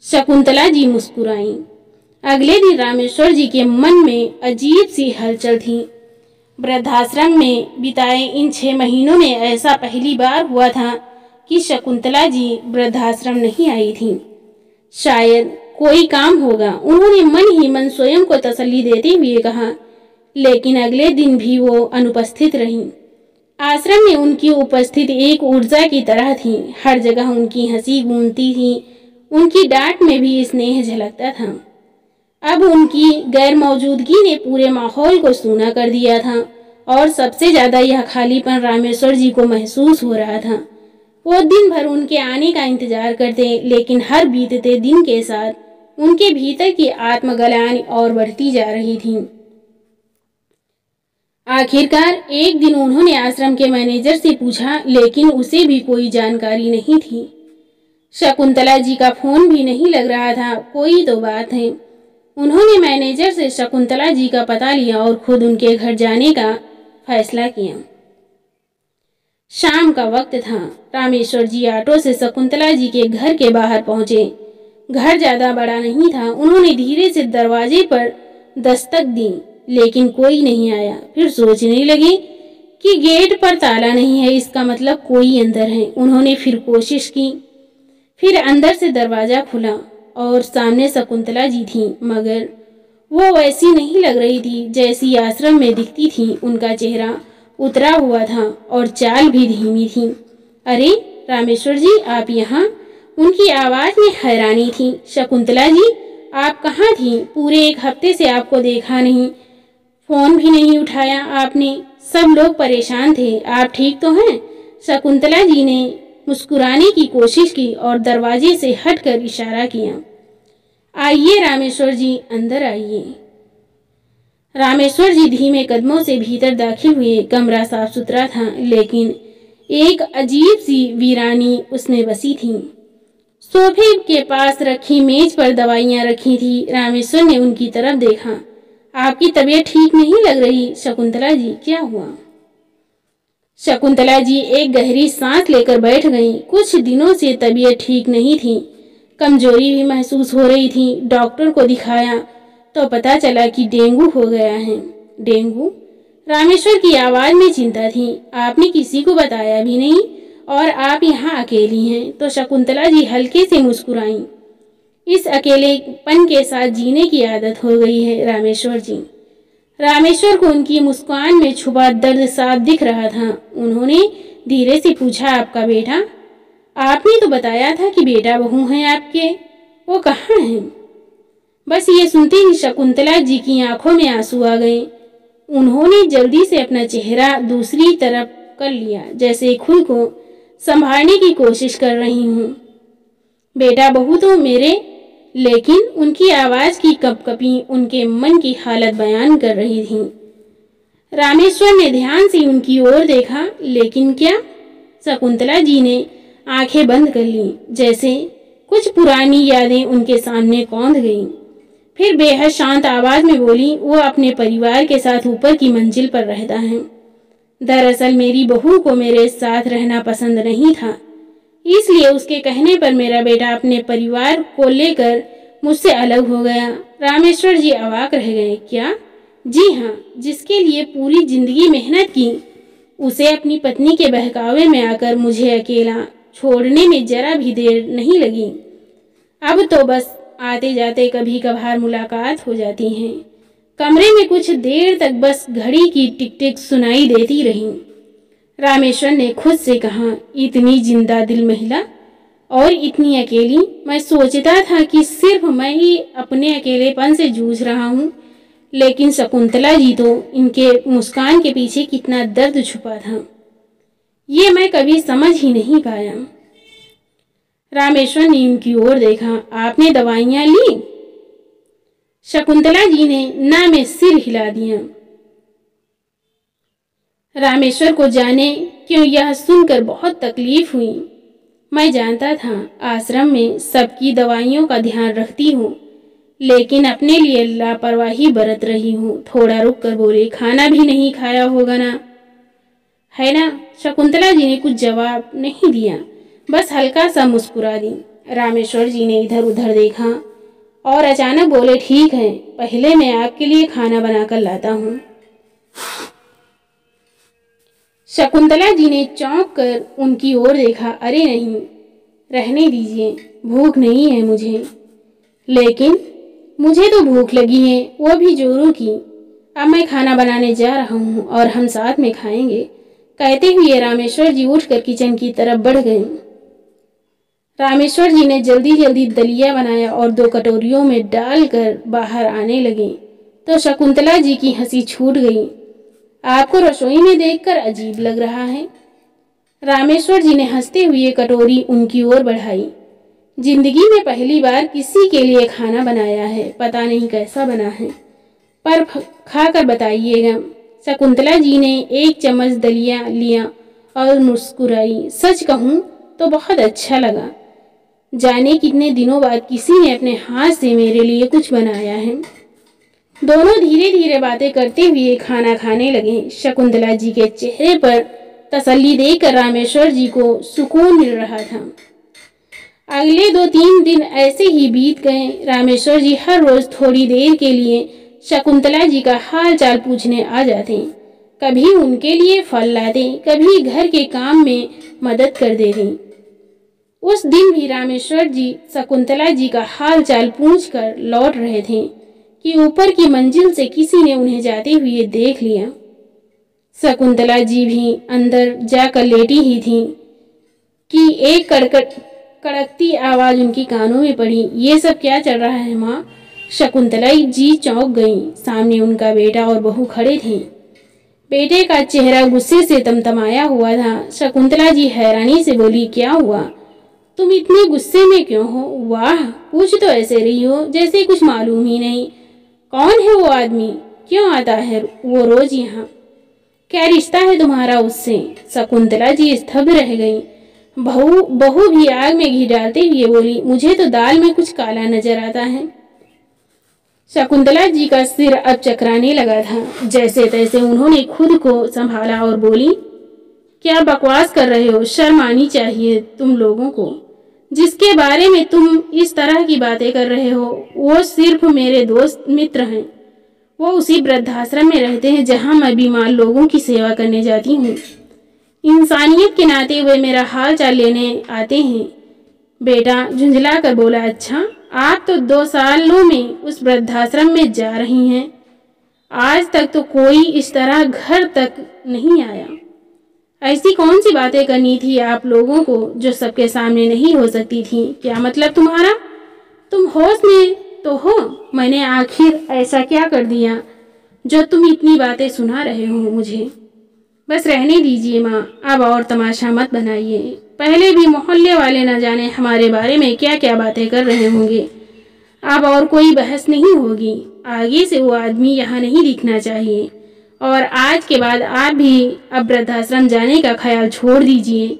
शकुंतला जी मुस्कुराईं। अगले दिन रामेश्वर जी के मन में अजीब सी हलचल थी। वृद्धाश्रम में बिताए इन 6 महीनों में ऐसा पहली बार हुआ था कि शकुंतला जी वृद्धाश्रम नहीं आई थी। शायद कोई काम होगा, उन्होंने मन ही मन स्वयं को तसल्ली देते हुए कहा। लेकिन अगले दिन भी वो अनुपस्थित रहीं। आश्रम में उनकी उपस्थिति एक ऊर्जा की तरह थी। हर जगह उनकी हंसी गूंजती थी, उनकी डांट में भी स्नेह झलकता था। अब उनकी गैर मौजूदगी ने पूरे माहौल को सूना कर दिया था और सबसे ज्यादा यह खालीपन रामेश्वर जी को महसूस हो रहा था। वो दिन भर उनके आने का इंतजार करते, लेकिन हर बीतते दिन के साथ उनके भीतर की आत्मग्लानि और बढ़ती जा रही थी। आखिरकार एक दिन उन्होंने आश्रम के मैनेजर से पूछा, लेकिन उसे भी कोई जानकारी नहीं थी। शकुंतला जी का फोन भी नहीं लग रहा था। कोई तो बात है। उन्होंने मैनेजर से शकुंतला जी का पता लिया और खुद उनके घर जाने का फैसला किया। शाम का वक्त था। रामेश्वर जी ऑटो से शकुंतला जी के घर के बाहर पहुंचे। घर ज्यादा बड़ा नहीं था। उन्होंने धीरे से दरवाजे पर दस्तक दी, लेकिन कोई नहीं आया। फिर सोचने लगे कि गेट पर ताला नहीं है, इसका मतलब कोई अंदर है। उन्होंने फिर कोशिश की। फिर अंदर से दरवाजा खुला और सामने शकुंतला जी थी, मगर वो वैसी नहीं लग रही थी जैसी आश्रम में दिखती थी। उनका चेहरा उतरा हुआ था और चाल भी धीमी थी। अरे रामेश्वर जी, आप यहाँ? उनकी आवाज़ में हैरानी थी। शकुंतला जी, आप कहाँ थी? पूरे 1 हफ्ते से आपको देखा नहीं, फ़ोन भी नहीं उठाया आपने। सब लोग परेशान थे। आप ठीक तो हैं? शकुंतला जी ने मुस्कुराने की कोशिश की और दरवाजे से हटकर इशारा किया। आइए रामेश्वर जी, अंदर आइए। रामेश्वर जी धीमे कदमों से भीतर दाखिल हुए। कमरा साफ सुथरा था, लेकिन एक अजीब सी वीरानी उसमें बसी थी। सोफे के पास रखी मेज पर दवाइयाँ रखी थी। रामेश्वर ने उनकी तरफ देखा। आपकी तबीयत ठीक नहीं लग रही शकुंतला जी, क्या हुआ? शकुंतला जी एक गहरी सांस लेकर बैठ गईं। कुछ दिनों से तबीयत ठीक नहीं थी, कमजोरी भी महसूस हो रही थी। डॉक्टर को दिखाया तो पता चला कि डेंगू हो गया है। डेंगू? रामेश्वर की आवाज़ में चिंता थी। आपने किसी को बताया भी नहीं और आप यहाँ अकेली हैं। तो शकुंतला जी हल्के से मुस्कुराईं। इस अकेलेपन के साथ जीने की आदत हो गई है रामेश्वर जी। रामेश्वर को उनकी मुस्कान में छुपा दर्द साफ दिख रहा था। उन्होंने धीरे से पूछा, आपका बेटा? आपने तो बताया था कि बेटा बहू हैं आपके, वो कहाँ हैं? बस ये सुनते ही शकुंतला जी की आंखों में आंसू आ गए। उन्होंने जल्दी से अपना चेहरा दूसरी तरफ कर लिया, जैसे खुद को संभालने की कोशिश कर रही हूँ। बेटा बहू तो मेरे, लेकिन उनकी आवाज़ की कपकपी उनके मन की हालत बयान कर रही थी। रामेश्वर ने ध्यान से उनकी ओर देखा, लेकिन क्या? शकुंतला जी ने आंखें बंद कर लीं, जैसे कुछ पुरानी यादें उनके सामने कौंध गईं। फिर बेहद शांत आवाज में बोली, वो अपने परिवार के साथ ऊपर की मंजिल पर रहता है। दरअसल मेरी बहू को मेरे साथ रहना पसंद नहीं था, इसलिए उसके कहने पर मेरा बेटा अपने परिवार को लेकर मुझसे अलग हो गया। रामेश्वर जी अवाक रह गए। क्या? जी हाँ, जिसके लिए पूरी जिंदगी मेहनत की, उसे अपनी पत्नी के बहकावे में आकर मुझे अकेला छोड़ने में जरा भी देर नहीं लगी। अब तो बस आते जाते कभी कभार मुलाकात हो जाती है। कमरे में कुछ देर तक बस घड़ी की टिक टिक सुनाई देती रही। रामेश्वर ने खुद से कहा, इतनी जिंदा दिल महिला और इतनी अकेली। मैं सोचता था कि सिर्फ मैं ही अपने अकेलेपन से जूझ रहा हूँ, लेकिन शकुंतला जी तो, इनके मुस्कान के पीछे कितना दर्द छुपा था, ये मैं कभी समझ ही नहीं पाया। रामेश्वर ने उनकी ओर देखा। आपने दवाइयाँ ली? शकुंतला जी ने ना में सिर हिला दिया। रामेश्वर को जाने क्यों यह सुनकर बहुत तकलीफ हुई। मैं जानता था आश्रम में सबकी दवाइयों का ध्यान रखती हूँ, लेकिन अपने लिए लापरवाही बरत रही हूँ। थोड़ा रुक कर बोले, खाना भी नहीं खाया होगा ना, है ना? शकुंतला जी ने कुछ जवाब नहीं दिया, बस हल्का सा मुस्कुरा दी। रामेश्वर जी ने इधर उधर देखा और अचानक बोले, ठीक है, पहले मैं आपके लिए खाना बनाकर लाता हूँ। शकुंतला जी ने चौंक कर उनकी ओर देखा। अरे नहीं, रहने दीजिए, भूख नहीं है मुझे। लेकिन मुझे तो भूख लगी है, वो भी जोरों की। अब मैं खाना बनाने जा रहा हूँ और हम साथ में खाएंगे। कहते हुए रामेश्वर जी उठकर किचन की तरफ बढ़ गए। रामेश्वर जी ने जल्दी जल्दी दलिया बनाया और 2 कटोरियों में डालकर बाहर आने लगे तो शकुंतला जी की हंसी छूट गई। आपको रसोई में देखकर अजीब लग रहा है। रामेश्वर जी ने हंसते हुए कटोरी उनकी ओर बढ़ाई। जिंदगी में पहली बार किसी के लिए खाना बनाया है, पता नहीं कैसा बना है, पर खाकर बताइएगा। शकुंतला जी ने 1 चम्मच दलिया लिया और मुस्कुराई। सच कहूँ तो बहुत अच्छा लगा। जाने कितने दिनों बाद किसी ने अपने हाथ से मेरे लिए कुछ बनाया है। दोनों धीरे धीरे बातें करते हुए खाना खाने लगे। शकुंतला जी के चेहरे पर तसल्ली देखकर रामेश्वर जी को सुकून मिल रहा था। अगले 2-3 दिन ऐसे ही बीत गए। रामेश्वर जी हर रोज थोड़ी देर के लिए शकुंतला जी का हाल चाल पूछने आ जाते। कभी उनके लिए फल लाते, कभी घर के काम में मदद कर देते। उस दिन भी रामेश्वर जी शकुंतला जी का हाल चाल पूछकर लौट रहे थे कि ऊपर की मंजिल से किसी ने उन्हें जाते हुए देख लिया। शकुंतला जी भी अंदर जाकर लेटी ही थी कि एक कड़कती आवाज उनकी कानों में पड़ी। ये सब क्या चल रहा है माँ? शकुंतला जी चौंक गईं। सामने उनका बेटा और बहू खड़े थे। बेटे का चेहरा गुस्से से तमतमाया हुआ था। शकुंतला जी हैरानी से बोली, क्या हुआ? तुम इतने गुस्से में क्यों हो? वाह, पूछ तो ऐसे रही हो जैसे कुछ मालूम ही नहीं। कौन है वो आदमी? क्यों आता है वो रोज यहाँ? क्या रिश्ता है तुम्हारा उससे? शकुंतला जी स्तब्ध रह गईं। बहू भी आग में घी डालते हुए बोली, मुझे तो दाल में कुछ काला नजर आता है। शकुंतला जी का सिर अब चकराने लगा था। जैसे तैसे उन्होंने खुद को संभाला और बोली, क्या बकवास कर रहे हो? शर्म आनी चाहिए तुम लोगों को। जिसके बारे में तुम इस तरह की बातें कर रहे हो वो सिर्फ मेरे दोस्त मित्र हैं। वो उसी वृद्धाश्रम में रहते हैं जहां मैं बीमार लोगों की सेवा करने जाती हूँ। इंसानियत के नाते वे मेरा हाल चाल लेने आते हैं। बेटा झुंझला कर बोला, अच्छा, आप तो 2 सालों में उस वृद्धाश्रम में जा रही हैं। आज तक तो कोई इस तरह घर तक नहीं आया। ऐसी कौन सी बातें करनी थी आप लोगों को जो सबके सामने नहीं हो सकती थी? क्या मतलब तुम्हारा? तुम होश में तो हो? मैंने आखिर ऐसा क्या कर दिया जो तुम इतनी बातें सुना रहे हो मुझे? बस रहने दीजिए माँ, अब और तमाशा मत बनाइए। पहले भी मोहल्ले वाले न जाने हमारे बारे में क्या क्या बातें कर रहे होंगे। अब और कोई बहस नहीं होगी। आगे से वो आदमी यहाँ नहीं दिखना चाहिए। और आज के बाद आप भी अब वृद्धाश्रम जाने का ख्याल छोड़ दीजिए।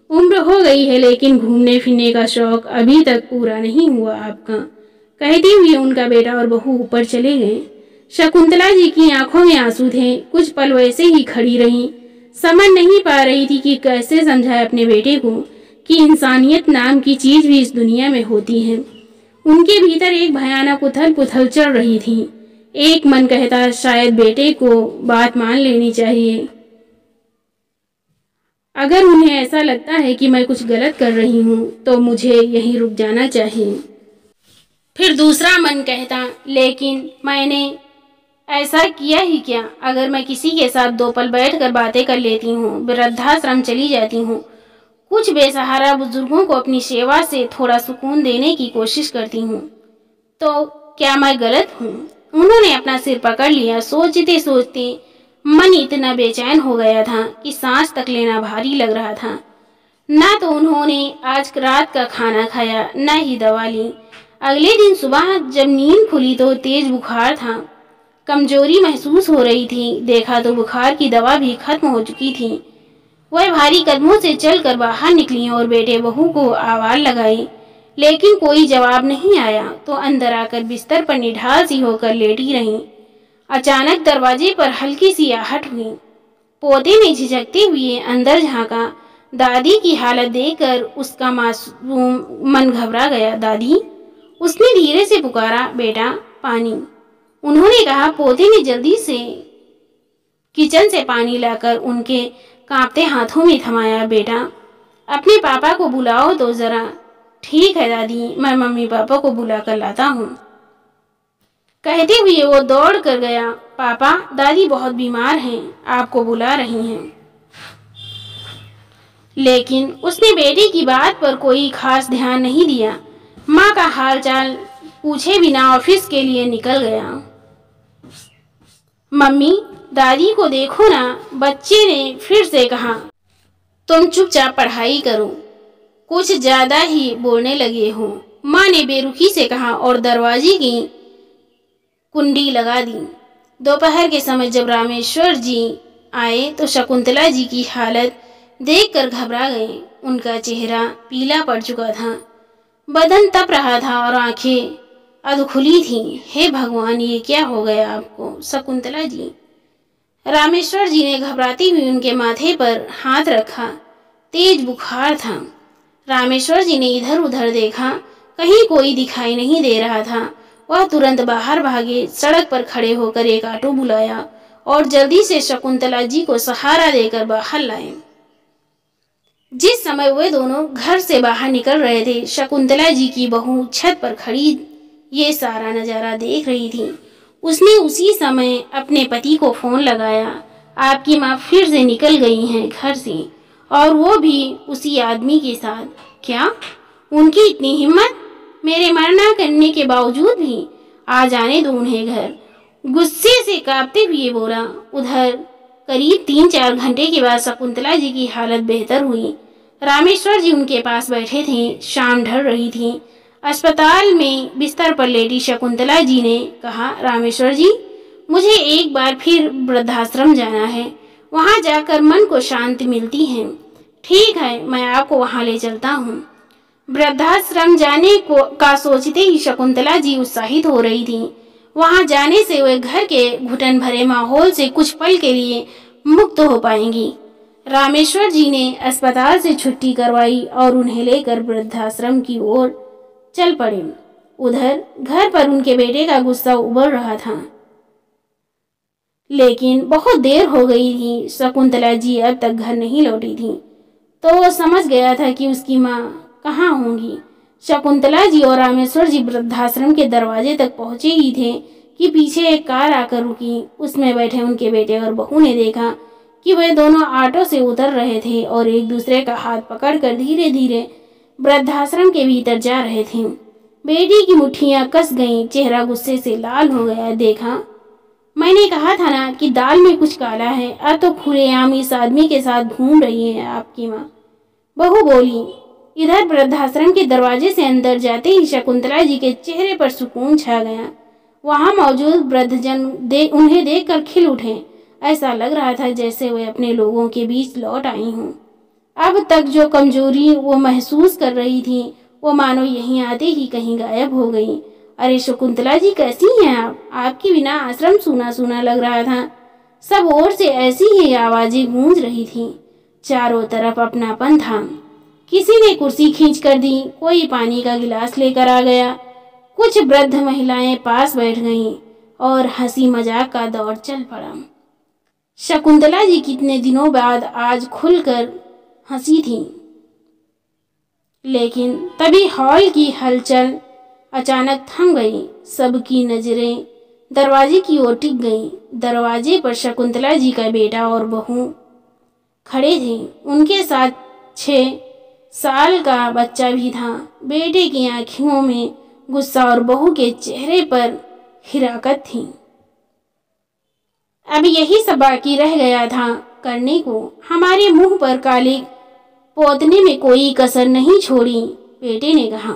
उम्र हो गई है लेकिन घूमने फिरने का शौक अभी तक पूरा नहीं हुआ आपका। कहती हुई उनका बेटा और बहू ऊपर चले गए। शकुंतला जी की आंखों में आंसू थे। कुछ पल वैसे ही खड़ी रहीं। समझ नहीं पा रही थी कि कैसे समझाए अपने बेटे को कि इंसानियत नाम की चीज भी इस दुनिया में होती है। उनके भीतर एक भयानक उथल पुथल चल रही थी। एक मन कहता शायद बेटे को बात मान लेनी चाहिए। अगर उन्हें ऐसा लगता है कि मैं कुछ गलत कर रही हूँ तो मुझे यहीं रुक जाना चाहिए। फिर दूसरा मन कहता, लेकिन मैंने ऐसा किया ही क्या? अगर मैं किसी के साथ 2 पल बैठकर बातें कर लेती हूँ, वृद्धाश्रम चली जाती हूँ, कुछ बेसहारा बुजुर्गों को अपनी सेवा से थोड़ा सुकून देने की कोशिश करती हूँ, तो क्या मैं गलत हूँ? उन्होंने अपना सिर पकड़ लिया। सोचते सोचते मन इतना बेचैन हो गया था कि सांस तक लेना भारी लग रहा था। ना तो उन्होंने आज रात का खाना खाया, न ही दवा ली। अगले दिन सुबह जब नींद खुली तो तेज बुखार था। कमजोरी महसूस हो रही थी। देखा तो बुखार की दवा भी खत्म हो चुकी थी। वह भारी कदमों से चलकर बाहर निकली और बेटे बहू को आवाज लगाई, लेकिन कोई जवाब नहीं आया। तो अंदर आकर बिस्तर पर निढाल सी होकर लेटी रहीं। अचानक दरवाजे पर हल्की सी आहट हुई। पोते ने झिझकते हुए अंदर झांका। दादी की हालत देखकर उसका मासूम मन घबरा गया। दादी, उसने धीरे से पुकारा, बेटा पानी। उन्होंने कहा। पोते ने जल्दी से किचन से पानी लाकर उनके कांपते हाथों में थमाया। बेटा, अपने पापा को बुलाओ तो जरा। ठीक है दादी, मैं मम्मी पापा को बुला कर लाता हूँ। कहते हुए वो दौड़ कर गया। पापा, दादी बहुत बीमार हैं, आपको बुला रही हैं। लेकिन उसने बेटे की बात पर कोई खास ध्यान नहीं दिया। माँ का हालचाल पूछे बिना ऑफिस के लिए निकल गया। मम्मी, दादी को देखो ना, बच्चे ने फिर से कहा। तुम चुपचाप पढ़ाई करो, कुछ ज्यादा ही बोलने लगे हो, माँ ने बेरुखी से कहा और दरवाजे की कुंडी लगा दी। दोपहर के समय जब रामेश्वर जी आए तो शकुंतला जी की हालत देखकर घबरा गए। उनका चेहरा पीला पड़ चुका था, बदन तप रहा था और आंखें अधखुली थीं। हे भगवान, ये क्या हो गया आपको शकुंतला जी? रामेश्वर जी ने घबराती हुई उनके माथे पर हाथ रखा। तेज बुखार था। रामेश्वर जी ने इधर उधर देखा, कहीं कोई दिखाई नहीं दे रहा था। वह तुरंत बाहर भागे, सड़क पर खड़े होकर एक ऑटो बुलाया और जल्दी से शकुंतला जी को सहारा देकर बाहर लाए। जिस समय वे दोनों घर से बाहर निकल रहे थे, शकुंतला जी की बहू छत पर खड़ी ये सारा नजारा देख रही थी। उसने उसी समय अपने पति को फोन लगाया। आपकी माँ फिर से निकल गई हैं घर से, और वो भी उसी आदमी के साथ। क्या उनकी इतनी हिम्मत? मेरे मना करने के बावजूद भी? आ जाने दो उन्हें घर, गुस्से से कांपते हुए बोला। उधर करीब 3-4 घंटे के बाद शकुंतला जी की हालत बेहतर हुई। रामेश्वर जी उनके पास बैठे थे। शाम ढल रही थी। अस्पताल में बिस्तर पर लेटी शकुंतला जी ने कहा, रामेश्वर जी, मुझे एक बार फिर वृद्धाश्रम जाना है। वहां जाकर मन को शांति मिलती है। ठीक है, मैं आपको वहां ले चलता हूँ। वृद्धाश्रम जाने को का सोचते ही शकुंतला जी उत्साहित हो रही थी। वहां जाने से वे घर के घुटन भरे माहौल से कुछ पल के लिए मुक्त हो पाएंगी। रामेश्वर जी ने अस्पताल से छुट्टी करवाई और उन्हें लेकर वृद्धाश्रम की ओर चल पड़े। उधर घर पर उनके बेटे का गुस्सा उबल रहा था, लेकिन बहुत देर हो गई थी। शकुंतला जी अब तक घर नहीं लौटी थी, तो वो समझ गया था कि उसकी माँ कहाँ होंगी। शकुंतला जी और रामेश्वर जी वृद्धाश्रम के दरवाजे तक पहुंचे ही थे कि पीछे एक कार आकर रुकी। उसमें बैठे उनके बेटे और बहू ने देखा कि वे दोनों ऑटो से उतर रहे थे और एक दूसरे का हाथ पकड़कर धीरे धीरे वृद्धाश्रम के भीतर जा रहे थे। बेटी की मुट्ठियां कस गईं, चेहरा गुस्से से लाल हो गया। देखा, मैंने कहा था ना कि दाल में कुछ काला है। अब तो खुलेआम इस आदमी के साथ घूम रही है आपकी माँ, बहू बोली। इधर वृद्धाश्रम के दरवाजे से अंदर जाते ही शकुंतला जी के चेहरे पर सुकून छा गया। वहां मौजूद वृद्धजन उन्हें देखकर खिल उठे। ऐसा लग रहा था जैसे वे अपने लोगों के बीच लौट आई हों। अब तक जो कमजोरी वो महसूस कर रही थी, वो मानो यहीं आते ही कहीं गायब हो गई। अरे शकुंतला जी, कैसी हैं आप? आपके बिना आश्रम सूना सूना लग रहा था। सब ओर से ऐसी ही आवाजें गूंज रही थी। चारों तरफ अपनापन था। किसी ने कुर्सी खींच कर दी, कोई पानी का गिलास लेकर आ गया। कुछ वृद्ध महिलाएं पास बैठ गईं और हंसी मजाक का दौर चल पड़ा। शकुंतला जी कितने दिनों बाद आज खुलकर हंसी थी, लेकिन तभी हॉल की हलचल अचानक थम गई। सबकी नजरें दरवाजे की ओर टिक गईं। दरवाजे पर शकुंतला जी का बेटा और बहू खड़े थे। उनके साथ 6 साल का बच्चा भी था। बेटे की आंखों में गुस्सा और बहू के चेहरे पर हिराकत थी। अब यही सब बाकी रह गया था करने को। हमारे मुंह पर काली पोतने में कोई कसर नहीं छोड़ी, बेटे ने कहा।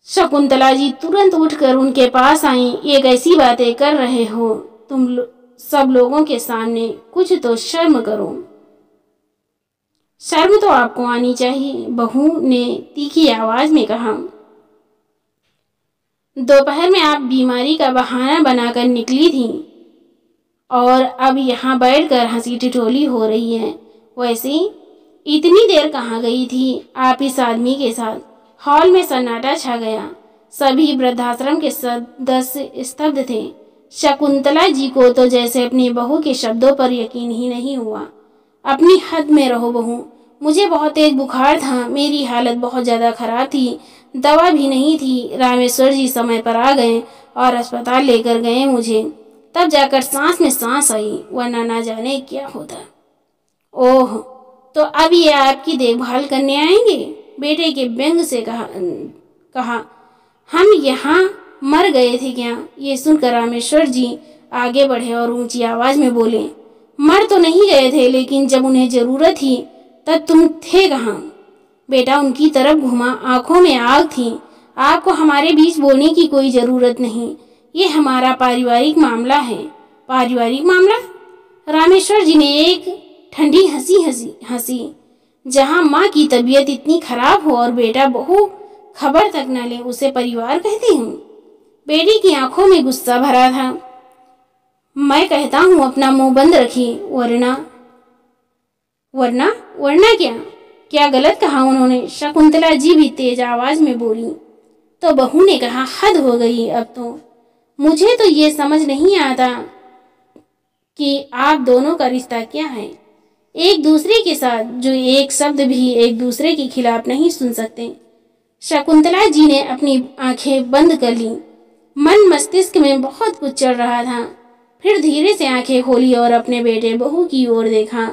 शकुंतला जी तुरंत उठकर उनके पास आई। ये कैसी बातें कर रहे हो तुम सब लोगों के सामने? कुछ तो शर्म करो। शर्म तो आपको आनी चाहिए, बहू ने तीखी आवाज में कहा। दोपहर में आप बीमारी का बहाना बनाकर निकली थी और अब यहाँ बैठकर हंसी ठिठोली हो रही है। वैसे इतनी देर कहाँ गई थी आप इस आदमी के साथ? हॉल में सन्नाटा छा गया। सभी वृद्धाश्रम के सदस्य स्तब्ध थे। शकुंतला जी को तो जैसे अपनी बहू के शब्दों पर यकीन ही नहीं हुआ। अपनी हद में रहो बहू। मुझे बहुत तेज बुखार था, मेरी हालत बहुत ज़्यादा खराब थी, दवा भी नहीं थी। रामेश्वर जी समय पर आ गए और अस्पताल लेकर गए मुझे, तब जाकर सांस में सांस आई, वरना ना जाने क्या होता। ओह, तो अब ये आपकी देखभाल करने आएंगे? बेटे के व्यंग से कहा। हम यहाँ मर गए थे क्या? ये सुनकर रामेश्वर जी आगे बढ़े और ऊंची आवाज में बोले, मर तो नहीं गए थे, लेकिन जब उन्हें जरूरत थी तब तुम थे कहाँ? बेटा उनकी तरफ घुमा, आंखों में आग थी। आपको हमारे बीच बोलने की कोई जरूरत नहीं, ये हमारा पारिवारिक मामला है। पारिवारिक मामला? रामेश्वर जी ने एक ठंडी हंसी। जहाँ माँ की तबीयत इतनी खराब हो और बेटा बहू खबर तक न ले, उसे परिवार कहती हूँ? बेटी की आंखों में गुस्सा भरा था। मैं कहता हूँ अपना मुंह बंद रखिए, वरना क्या गलत कहा उन्होंने? शकुंतला जी भी तेज आवाज में बोली। तो बहू ने कहा, हद हो गई अब तो। मुझे तो ये समझ नहीं आता कि आप दोनों का रिश्ता क्या है, एक दूसरे के साथ, जो एक शब्द भी एक दूसरे के खिलाफ नहीं सुन सकते। शकुंतला जी ने अपनी आंखें बंद कर ली। मन मस्तिष्क में बहुत कुछ चल रहा था। फिर धीरे से आंखें खोली और अपने बेटे बहू की ओर देखा।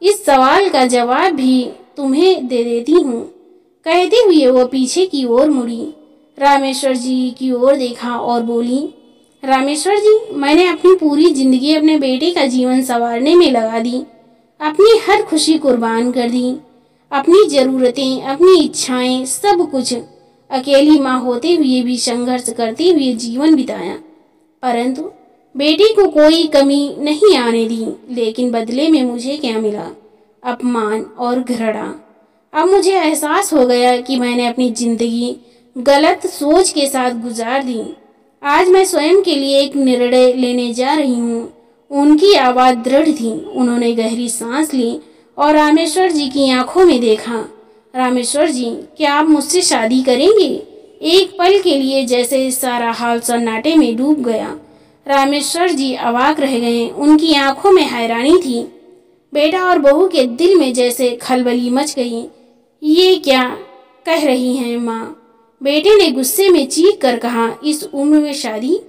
इस सवाल का जवाब भी तुम्हें दे देती हूँ, कहते हुए वो पीछे की ओर मुड़ी, रामेश्वर जी की ओर देखा और बोली, रामेश्वर जी, मैंने अपनी पूरी जिंदगी अपने बेटे का जीवन संवारने में लगा दी, अपनी हर खुशी कुर्बान कर दी, अपनी ज़रूरतें, अपनी इच्छाएं, सब कुछ अकेली माँ होते हुए भी संघर्ष करते हुए जीवन बिताया, परंतु बेटी को कोई कमी नहीं आने दी। लेकिन बदले में मुझे क्या मिला? अपमान और घृणा। अब मुझे एहसास हो गया कि मैंने अपनी जिंदगी गलत सोच के साथ गुजार दी। आज मैं स्वयं के लिए एक निर्णय लेने जा रही हूँ। उनकी आवाज़ दृढ़ थी। उन्होंने गहरी सांस ली और रामेश्वर जी की आंखों में देखा। रामेश्वर जी, क्या आप मुझसे शादी करेंगे? एक पल के लिए जैसे सारा हाल सन्नाटे में डूब गया। रामेश्वर जी अवाक रह गए। उनकी आंखों में हैरानी थी। बेटा और बहू के दिल में जैसे खलबली मच गई। ये क्या कह रही हैं माँ? बेटे ने गुस्से में चीख कर कहा, इस उम्र में शादी?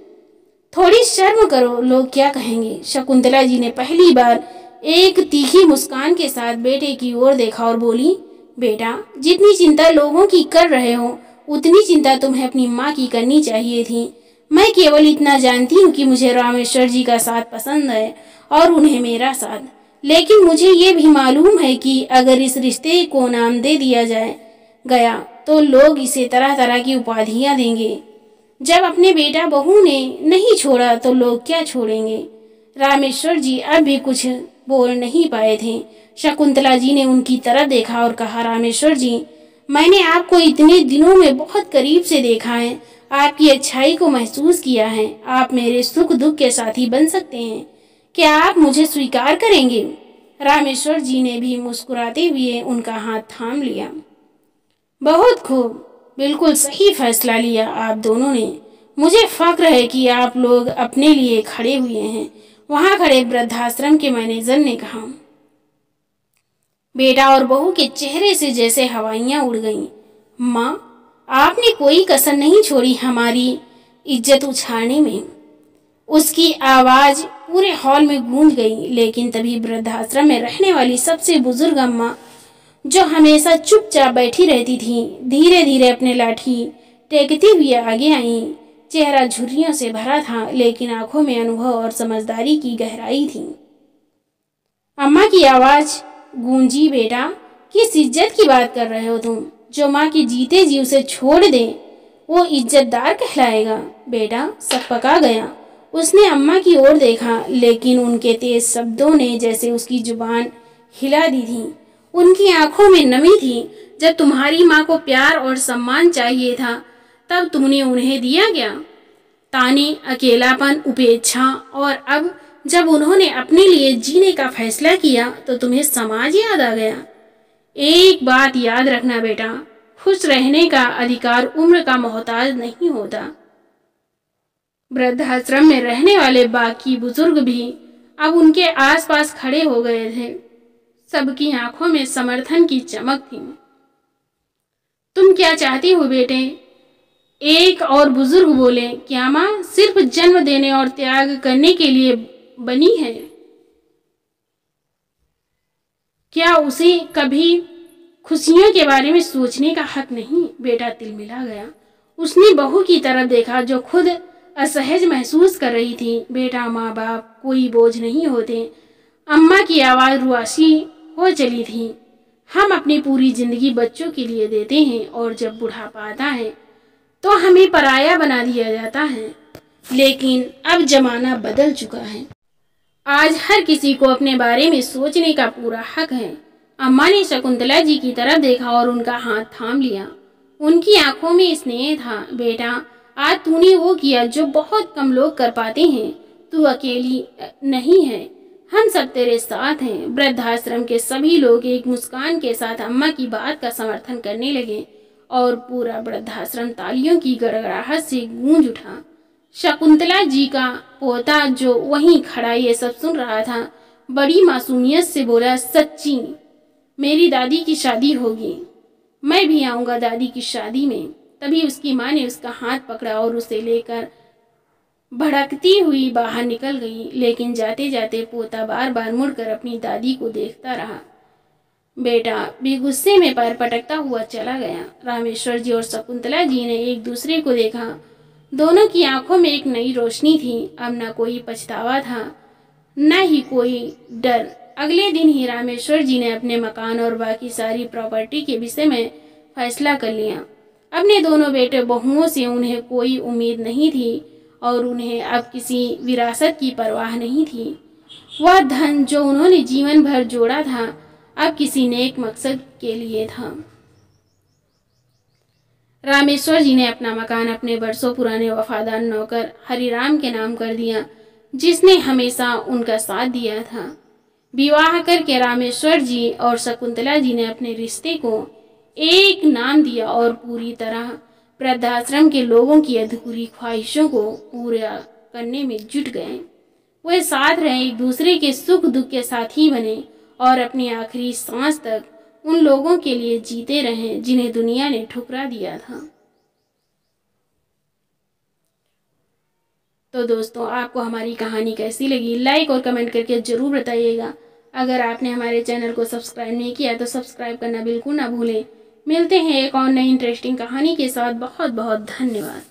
थोड़ी शर्म करो, लोग क्या कहेंगे? शकुंतला जी ने पहली बार एक तीखी मुस्कान के साथ बेटे की ओर देखा और बोली, बेटा, जितनी चिंता लोगों की कर रहे हो उतनी चिंता तुम्हें अपनी माँ की करनी चाहिए थी। मैं केवल इतना जानती हूँ कि मुझे रामेश्वर जी का साथ पसंद है और उन्हें मेरा साथ, लेकिन मुझे ये भी मालूम है कि अगर इस रिश्ते को नाम दे दिया गया तो लोग इसे तरह तरह की उपाधियाँ देंगे। जब अपने बेटा बहू ने नहीं छोड़ा तो लोग क्या छोड़ेंगे? रामेश्वर जी अब भी कुछ बोल नहीं पाए थे। शकुंतला जी ने उनकी तरफ देखा और कहा, रामेश्वर जी, मैंने आपको इतने दिनों में बहुत करीब से देखा है, आपकी अच्छाई को महसूस किया है। आप मेरे सुख दुख के साथी बन सकते हैं। क्या आप मुझे स्वीकार करेंगे? रामेश्वर जी ने भी मुस्कुराते हुए उनका हाथ थाम लिया। बहुत खूब, बिल्कुल सही फैसला लिया आप दोनों ने। मुझे फक्र है कि आप लोग अपने लिए खड़े हुए हैं। वहां खड़े वृद्धाश्रम के मैनेजर ने कहा। बेटा और बहू के चेहरे से जैसे हवाइयां उड़ गईं। माँ, आपने कोई कसर नहीं छोड़ी हमारी इज्जत उछालने में। उसकी आवाज पूरे हॉल में गूंज गई। लेकिन तभी वृद्धाश्रम में रहने वाली सबसे बुजुर्ग अम्मा, जो हमेशा चुपचाप बैठी रहती थी, धीरे धीरे अपने लाठी टेकती हुई आगे आई। चेहरा झुर्रियों से भरा था, लेकिन आंखों में अनुभव और समझदारी की गहराई थी। अम्मा की आवाज गूंजी, बेटा, किस इज्जत की बात कर रहे हो तुम? जो माँ की जीते जी उसे छोड़ दे वो इज्जतदार कहलाएगा? बेटा, सब पका गया। उसने अम्मा की ओर देखा, लेकिन उनके तेज शब्दों ने जैसे उसकी जुबान हिला दी थी। उनकी आंखों में नमी थी। जब तुम्हारी माँ को प्यार और सम्मान चाहिए था तब तुमने उन्हें दिया क्या? ताने, अकेलापन, उपेक्षा। और अब जब उन्होंने अपने लिए जीने का फैसला किया तो तुम्हें समाज याद आ गया। एक बात याद रखना बेटा, खुश रहने का अधिकार उम्र का मोहताज नहीं होता। वृद्धाश्रम में रहने वाले बाकी बुजुर्ग भी अब उनके आसपास खड़े हो गए थे। सबकी आंखों में समर्थन की चमक थी। तुम क्या चाहती हो बेटे? एक और बुजुर्ग बोले, क्या माँ सिर्फ जन्म देने और त्याग करने के लिए बनी है? क्या उसे कभी खुशियों के बारे में सोचने का हक नहीं? बेटा तिलमिला गया। उसने बहू की तरफ देखा जो खुद असहज महसूस कर रही थी। बेटा, माँ बाप कोई बोझ नहीं होते। अम्मा की आवाज़ रुआसी हो चली थी। हम अपनी पूरी जिंदगी बच्चों के लिए देते हैं और जब बुढ़ापा आता है तो हमें पराया बना दिया जाता है। लेकिन अब जमाना बदल चुका है। आज हर किसी को अपने बारे में सोचने का पूरा हक है। अम्मा ने शकुंतला जी की तरफ देखा और उनका हाथ थाम लिया। उनकी आंखों में स्नेह था। बेटा, आज तूने वो किया जो बहुत कम लोग कर पाते हैं। तू अकेली नहीं है, हम सब तेरे साथ हैं। वृद्धाश्रम के सभी लोग एक मुस्कान के साथ अम्मा की बात का समर्थन करने लगे और पूरा वृद्धाश्रम तालियों की गड़गड़ाहट से गूंज उठा। शकुंतला जी का पोता जो वहीं खड़ा ये सब सुन रहा था, बड़ी मासूमियत से बोला, सच्ची मेरी दादी की शादी होगी, मैं भी आऊँगा दादी की शादी में। तभी उसकी माँ ने उसका हाथ पकड़ा और उसे लेकर भड़कती हुई बाहर निकल गई, लेकिन जाते जाते पोता बार बार मुड़कर अपनी दादी को देखता रहा। बेटा भी गुस्से में पैर पटकता हुआ चला गया। रामेश्वर जी और शकुंतला जी ने एक दूसरे को देखा। दोनों की आंखों में एक नई रोशनी थी। अब न कोई पछतावा था, न ही कोई डर। अगले दिन ही रामेश्वर जी ने अपने मकान और बाकी सारी प्रॉपर्टी के विषय में फैसला कर लिया। अपने दोनों बेटे बहुओं से उन्हें कोई उम्मीद नहीं थी और उन्हें अब किसी विरासत की परवाह नहीं थी। वह धन जो उन्होंने जीवन भर जोड़ा था अब किसी नेक मकसद के लिए था। रामेश्वर जी ने अपना मकान अपने बरसों पुराने वफादार नौकर हरिराम के नाम कर दिया, जिसने हमेशा उनका साथ दिया था। विवाह करके रामेश्वर जी और शकुंतला जी ने अपने रिश्ते को एक नाम दिया और पूरी तरह वृद्धाश्रम के लोगों की अधूरी ख्वाहिशों को पूरा करने में जुट गए। वे साथ रहे, एक दूसरे के सुख दुख के साथी बने और अपनी आखिरी सांस तक उन लोगों के लिए जीते रहे जिन्हें दुनिया ने ठुकरा दिया था। तो दोस्तों, आपको हमारी कहानी कैसी लगी लाइक और कमेंट करके जरूर बताइएगा। अगर आपने हमारे चैनल को सब्सक्राइब नहीं किया तो सब्सक्राइब करना बिल्कुल ना भूलें। मिलते हैं एक और नई इंटरेस्टिंग कहानी के साथ। बहुत बहुत धन्यवाद।